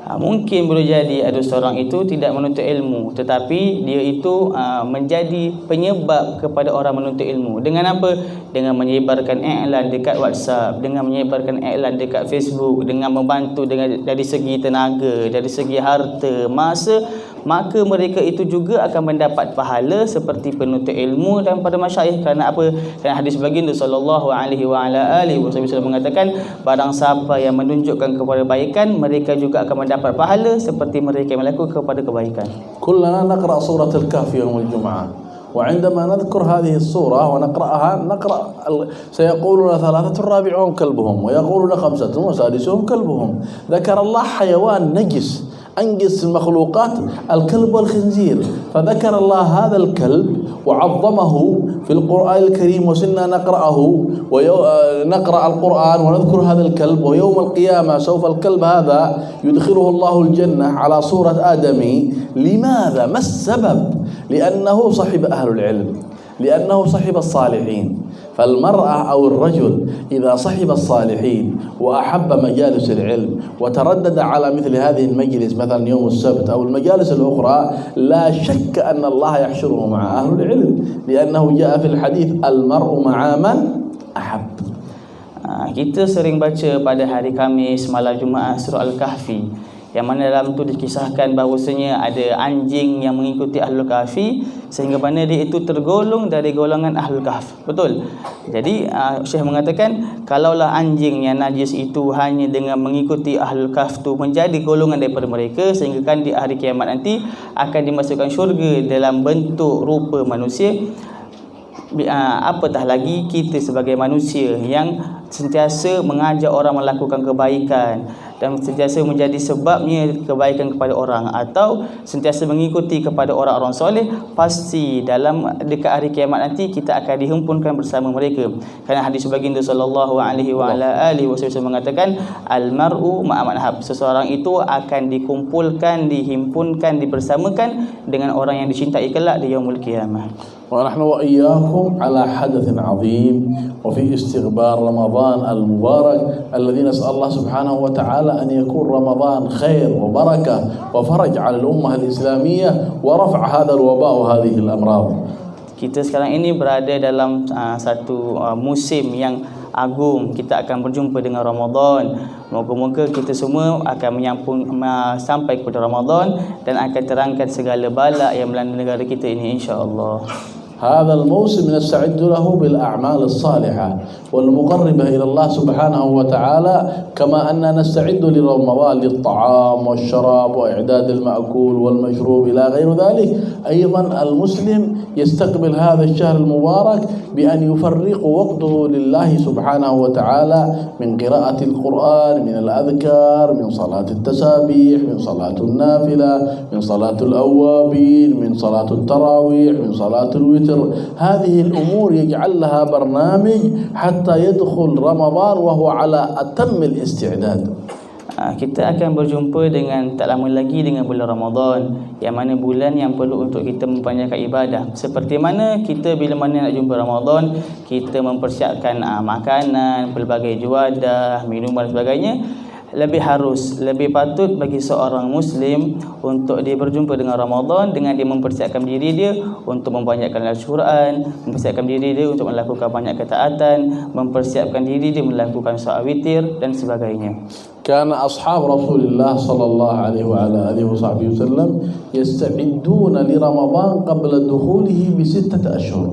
S4: Mungkin boleh jadi ada seorang itu tidak menuntut ilmu, tetapi dia itu menjadi penyebab kepada orang menuntut ilmu. Dengan apa? Dengan menyebarkan iklan dekat WhatsApp, dengan menyebarkan iklan dekat Facebook, dengan membantu dari segi tenaga, dari segi harta, masa, maka mereka itu juga akan mendapat pahala seperti penuntut ilmu dan pada masyayikh. Kerana apa? Kerana hadis baginda sallallahu alaihi wasallam mengatakan, barang siapa yang menunjukkan kepada kebaikan, mereka juga akan mendapat pahala seperti mereka yang melakukan kepada kebaikan.
S5: كلنا نقرأ سورة الكهف يوم الجمعة، وعندما نذكر هذه السورة ونقرأها سيقولون 3 رابعهم كلبهم ويقولون 5 وسادسهم كلبهم. ذكر الله حيوان نجس أنجس المخلوقات الكلب والخنزير، فذكر الله هذا الكلب وعظمه في القرآن الكريم وسنا نقرأه ونقرأ القرآن ونذكر هذا الكلب، ويوم القيامة سوف الكلب هذا يدخله الله الجنة على صورة آدمي. لماذا؟ ما السبب؟ لأنه صاحب أهل العلم، لأنه صاحب الصالحين. فالمرأة أو الرجل إذا صحب الصالحين وأحب مجالس العلم وتردد على مثل هذه المجلس مثلا يوم السبت أو المجالس الأخرى، لا شك أن الله يحشره مع أهل العلم، لأنه جاء في الحديث المرء مع من أحب.
S4: Kita sering baca pada hari Khamis, malam Jumaat surah Al-Kahfi, yang mana dalam itu dikisahkan bahawasanya ada anjing yang mengikuti Ahlul Kahfi sehingga mana dia itu tergolong dari golongan Ahlul Kahf. Betul. Jadi Syekh mengatakan kalaulah anjing yang najis itu hanya dengan mengikuti Ahlul Kahf tu menjadi golongan daripada mereka, sehingga kan di hari kiamat nanti akan dimasukkan syurga dalam bentuk rupa manusia, apatah lagi kita sebagai manusia yang sentiasa mengajak orang melakukan kebaikan dan sentiasa menjadi sebabnya kebaikan kepada orang, atau sentiasa mengikuti kepada orang-orang soleh, pasti dalam dekat hari kiamat nanti kita akan dihimpunkan bersama mereka. Kerana hadis baginda sallallahu alaihi wasallam mengatakan al-mar'u ma'a man hab, seseorang itu akan dikumpulkan, dihimpunkan, dibersamakan dengan orang yang dicintai kelak di yaumul qiyamah.
S5: ونحن وإياكم على حدث عظيم وفي استغبار رمضان المبارك الذي نسأل الله سبحانه وتعالى أن يكون رمضان خير وبركة وفرج على الأمة الإسلامية ورفع هذا الوباء وهذه الأمراض.
S4: Kita sekarang ini berada dalam satu musim yang agung. Kita akan berjumpa dengan Ramadan. Moga-moga kita semua akan sampai kepada Ramadan dan akan terangkan segala bala yang melanda negara kita ini, insya-Allah.
S5: هذا الموسم نستعد له بالأعمال الصالحة والمقربة إلى الله سبحانه وتعالى، كما أننا نستعد لرمضان للطعام والشراب وإعداد المأكول والمشروب إلى غير ذلك. أيضا المسلم يستقبل هذا الشهر المبارك بأن يفرق وقته لله سبحانه وتعالى من قراءة القرآن، من الأذكار، من صلاة التسابيح، من صلاة النافلة، من صلاة الأوابين، من صلاة التراويح، من صلاة الوتر، الوتر. هذه الأمور يجعل لها برنامج حتى يدخل رمضان وهو على أتم الاستعداد.
S4: Kita akan berjumpa dengan tak lama lagi dengan bulan Ramadan, yang mana bulan yang perlu untuk kita mempanjangkan ibadah. Seperti mana kita bila mana nak jumpa Ramadan, kita mempersiapkan makanan, pelbagai juadah, minuman dan sebagainya. Lebih patut bagi seorang Muslim untuk dia berjumpa dengan Ramadan dengan dia mempersiapkan diri dia untuk membanyak Al-Quran, mempersiapkan diri dia untuk melakukan banyak ketaatan, mempersiapkan diri dia melakukan solat witir dan sebagainya.
S5: كان أصحاب رسول الله صلى الله عليه وعلى آله وصحبه وسلم يستعدون لرمضان قبل دخوله ب6 أشهر.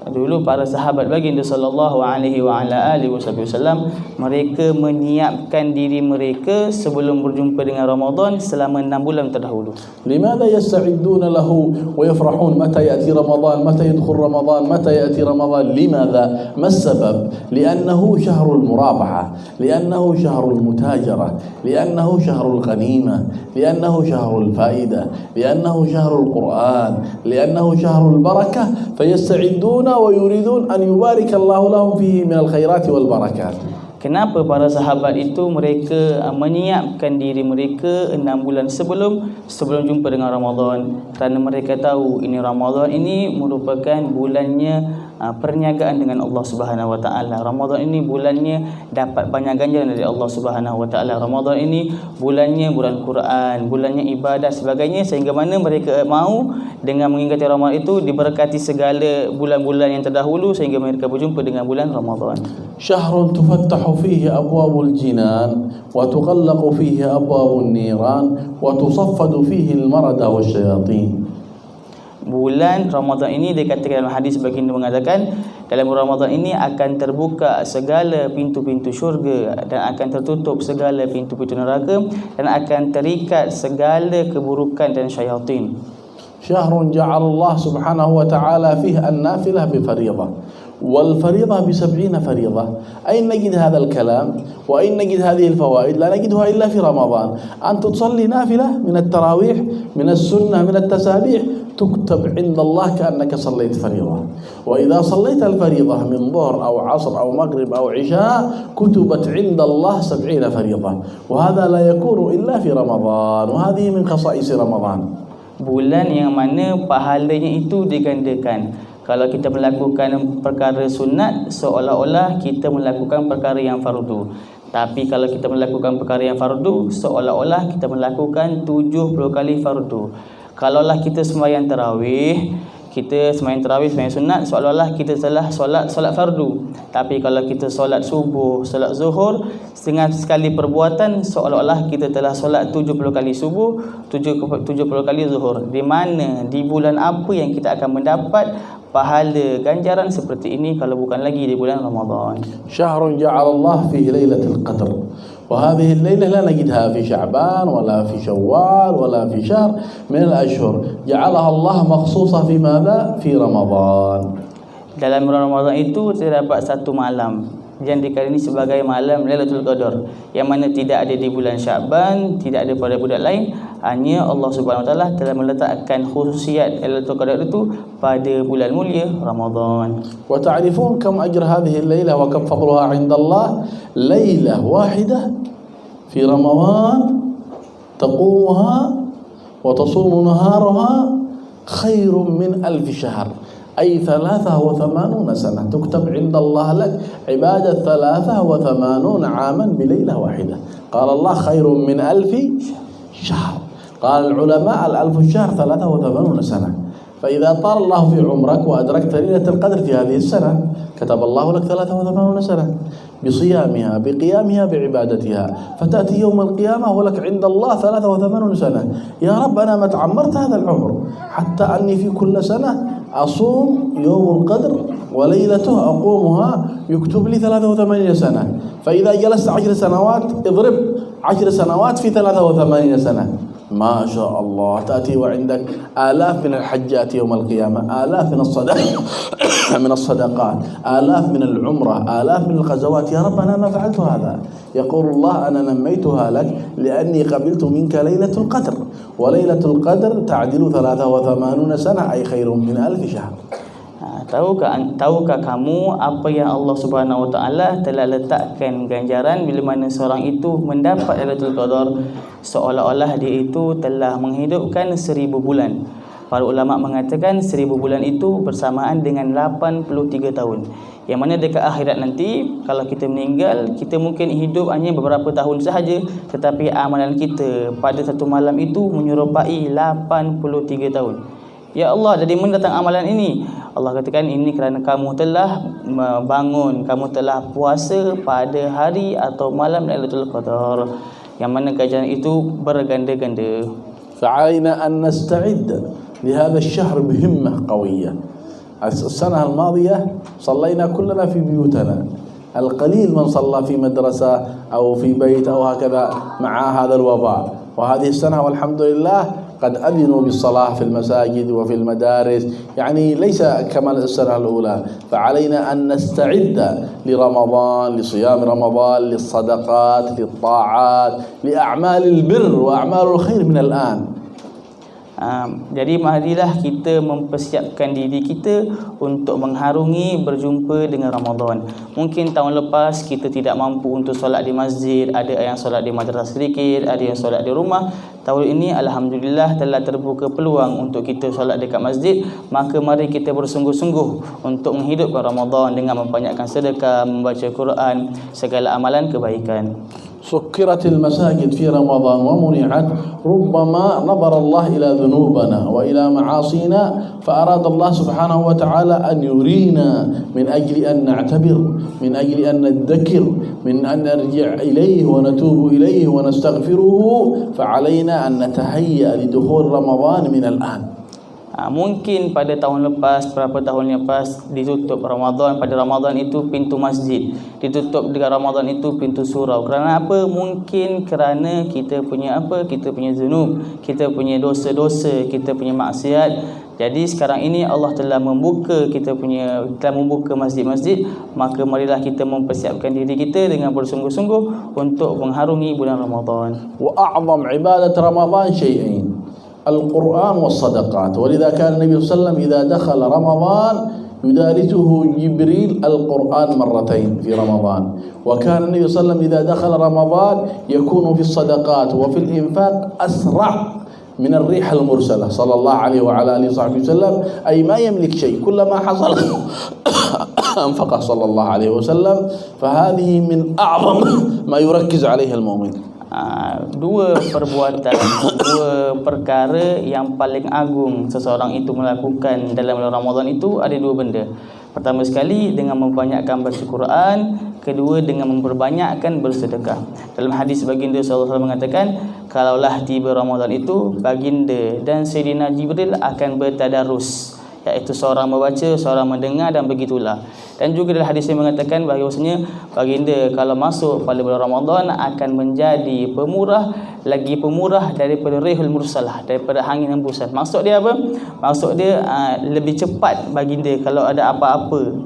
S4: Dulu para sahabat baginda sallallahu alaihi wa ala alihi wasallam, mereka menyiapkan diri mereka sebelum berjumpa dengan Ramadan selama 6 bulan terdahulu.
S5: لماذا يستعدون له ويفرحون متى يأتي رمضان متى يدخل رمضان متى يأتي رمضان؟ لماذا؟ ما السبب؟ لأنه شهر المرابحة، لأنه شهر المتاجرة، لأنه شهر الغنيمة، لأنه شهر الفائدة، لأنه شهر القرآن، لأنه شهر البركة، فيستعدون ويريدون أن يبارك الله لهم فيه من الخيرات والبركات.
S4: Kenapa para sahabat itu mereka menyiapkan diri mereka 6 bulan sebelum jumpa dengan Ramadan? Kerana mereka tahu ini Ramadan ini merupakan bulannya perniagaan dengan Allah Subhanahu Wa Taala. Ramadan ini bulannya dapat banyak ganjaran dari Allah Subhanahu Wa Taala. Ramadan ini bulannya bulan Quran, bulannya ibadah sebagainya, sehingga mana mereka mahu dengan mengingati Ramadan itu diberkati segala bulan-bulan yang terdahulu sehingga mereka berjumpa dengan bulan Ramadan.
S5: شهر تفتح فيه أبواب الجنان وتغلق فيه أبواب النيران وتصفد فيه المردة والشياطين.
S4: Bulan Ramadan ini dikatakan dalam hadis baginda mengatakan, dalam bulan Ramadan ini akan terbuka segala pintu-pintu syurga dan akan tertutup segala pintu-pintu neraka dan akan terikat segala keburukan dan syaitan.
S5: شهر جعل الله سبحانه وتعالى فيه النافلة بفريضة والفريضة ب70 فريضة. أين نجد هذا الكلام وأين نجد هذه الفوائد؟ لا نجدها إلا في رمضان. أن تصلي نافلة من التراويح من السنة من التسابيح تكتب عند الله كأنك صليت فريضة، وإذا صليت الفريضة من ظهر أو عصر أو مغرب أو عشاء كتبت عند الله 70 فريضة، وهذا لا يكون إلا في رمضان، وهذه من خصائص رمضان.
S4: Bulan yang mana pahalanya itu digandakan. Kalau kita melakukan perkara sunat, seolah-olah kita melakukan perkara yang fardu. Tapi kalau kita melakukan perkara yang fardu, seolah-olah kita melakukan 70 kali fardu. Kalaulah kita sembahyang tarawih, sembahyang sunat, seolah-olah kita telah solat fardu. Tapi kalau kita solat subuh, solat zuhur, dengan sekali perbuatan seolah-olah kita telah solat 70 kali subuh, 70 kali zuhur. Di mana, di bulan apa yang kita akan mendapat pahala ganjaran seperti ini kalau bukan lagi di bulan Ramadan?
S5: شهر جعل الله فيه ليلة القدر، وهذه الليلة لا نجدها في شعبان ولا في شوال ولا في شهر من الأشهر، جعلها الله مخصوصة في ماذا؟ في رمضان.
S4: Dalam bulan Ramadan itu terdapat satu malam yang dikali ini sebagai malam Lailatul Qadar, yang mana tidak ada di bulan Sya'ban, tidak ada pada bulan lain. Hanya Allah Subhanahu Wa Taala telah meletakkan khususiat Lailatul Qadar itu pada bulan mulia Ramadan.
S5: وتعرفون كم أجر هذه الليلة وكم فضلها عند الله؟ ليلة واحدة في رمضان تقومها وتصوم نهارها خير من 1000 شهر، أي 83 سنة تكتب عند الله لك عبادة 83 عاما بليلة واحدة. قال الله خير من 1000 شهر. قال العلماء 1000 شهر 83 سنة. فإذا طال الله في عمرك وأدركت ليلة القدر في هذه السنة كتب الله لك 83 سنة بصيامها بقيامها بعبادتها، فتأتي يوم القيامة ولك عند الله 83 سنة. يا رب أنا ما تعمرت هذا العمر حتى أني في كل سنة أصوم يوم القدر وليلته أقومها يكتب لي 83 سنة. فإذا جلست 10 سنوات اضرب 10 سنوات في 83 سنة، ما شاء الله تأتي وعندك آلاف من الحجات يوم القيامة، آلاف من من الصدقات، آلاف من العمرة، آلاف من الغزوات. يا رب أنا ما فعلت هذا. يقول الله أنا نميتها لك لأني قبلت منك ليلة القدر، وليلة القدر تعدل 83 سنة أي خير من 1000 شهر.
S4: Tahukah kamu apa yang Allah Subhanahu Wa Taala telah letakkan ganjaran bila mana seorang itu mendapat Lailatul Qadar, seolah-olah dia itu telah menghidupkan 1000 bulan. Para ulama mengatakan 1000 bulan itu bersamaan dengan 83 tahun. Yang mana dekat akhirat nanti kalau kita meninggal, kita mungkin hidup hanya beberapa tahun sahaja, tetapi amalan kita pada satu malam itu menyerupai 83 tahun. Ya Allah, dari mana datang amalan ini? Allah katakan ini kerana kamu telah bangun, kamu telah puasa pada hari atau malam Lailatul Qadar, yang mana ganjaran itu berganda-ganda.
S5: فعلينا أن نستعد لهذا الشهر بهمة قوية. السنة الماضية صلينا كلنا في بيوتنا، القليل من صلى في مدرسة أو في بيت أو هكذا مع هذا الوباء. وهذه السنة والحمد لله قد أذنوا بالصلاة في المساجد وفي المدارس، يعني ليس كما السنة الأولى. فعلينا أن نستعد لرمضان، لصيام رمضان، للصدقات، للطاعات، لأعمال البر وأعمال الخير من الآن.
S4: Jadi marilah kita mempersiapkan diri kita untuk mengharungi berjumpa dengan Ramadan. Mungkin tahun lepas kita tidak mampu untuk solat di masjid, ada yang solat di madrasah sedikit, ada yang solat di rumah. Tahun ini alhamdulillah telah terbuka peluang untuk kita solat dekat masjid. Maka mari kita bersungguh-sungguh untuk menghidupkan Ramadan dengan membanyakkan sedekah, membaca Quran, segala amalan kebaikan.
S5: سكرت المساجد في رمضان ومنعت، ربما نظر الله إلى ذنوبنا وإلى معاصينا فأراد الله سبحانه وتعالى أن يرينا من أجل أن نعتبر، من أجل أن نذكر، من أن نرجع إليه ونتوب إليه ونستغفره. فعلينا أن نتهيأ لدخول رمضان من الآن.
S4: Mungkin pada tahun lepas, beberapa tahun lepas ditutup Ramadan, pada Ramadan itu pintu masjid, ditutup dengan Ramadan itu pintu surau. Kerana apa? Mungkin kerana kita punya apa? Kita punya zunub, kita punya dosa-dosa, kita punya maksiat. Jadi sekarang ini Allah telah membuka masjid-masjid, maka marilah kita mempersiapkan diri kita dengan bersungguh-sungguh untuk mengharungi bulan Ramadan.
S5: Wa a'zam ibadat Ramadan syai'in, القرآن والصدقات. ولذا كان النبي صلى الله عليه وسلم إذا دخل رمضان يدارسه جبريل القرآن مرتين في رمضان. وكان النبي صلى الله عليه وسلم إذا دخل رمضان يكون في الصدقات وفي الإنفاق أسرع من الريح المرسلة صلى الله عليه وعلى آله وصحبه وسلم. أي ما يملك شيء، كلما حصل أنفقه صلى الله عليه وسلم. فهذه من أعظم ما يركز عليه المؤمن.
S4: Dua perkara yang paling agung seseorang itu melakukan dalam bulan Ramadan itu ada dua benda. Pertama sekali dengan membanyakkan baca Quran, kedua dengan memperbanyakkan bersedekah. Dalam hadis baginda sallallahu alaihi wasallam mengatakan, kalaulah tiba Ramadan itu, baginda dan Sayyidina Jibril akan bertadarus, iaitu seorang membaca, seorang mendengar, dan begitulah. Dan juga dalam hadis yang mengatakan bahawasanya baginda kalau masuk pada bulan Ramadan akan menjadi pemurah, lagi pemurah daripada rihul mursalah, daripada angin hembusan. Maksud dia apa? Maksud dia lebih cepat baginda kalau ada apa-apa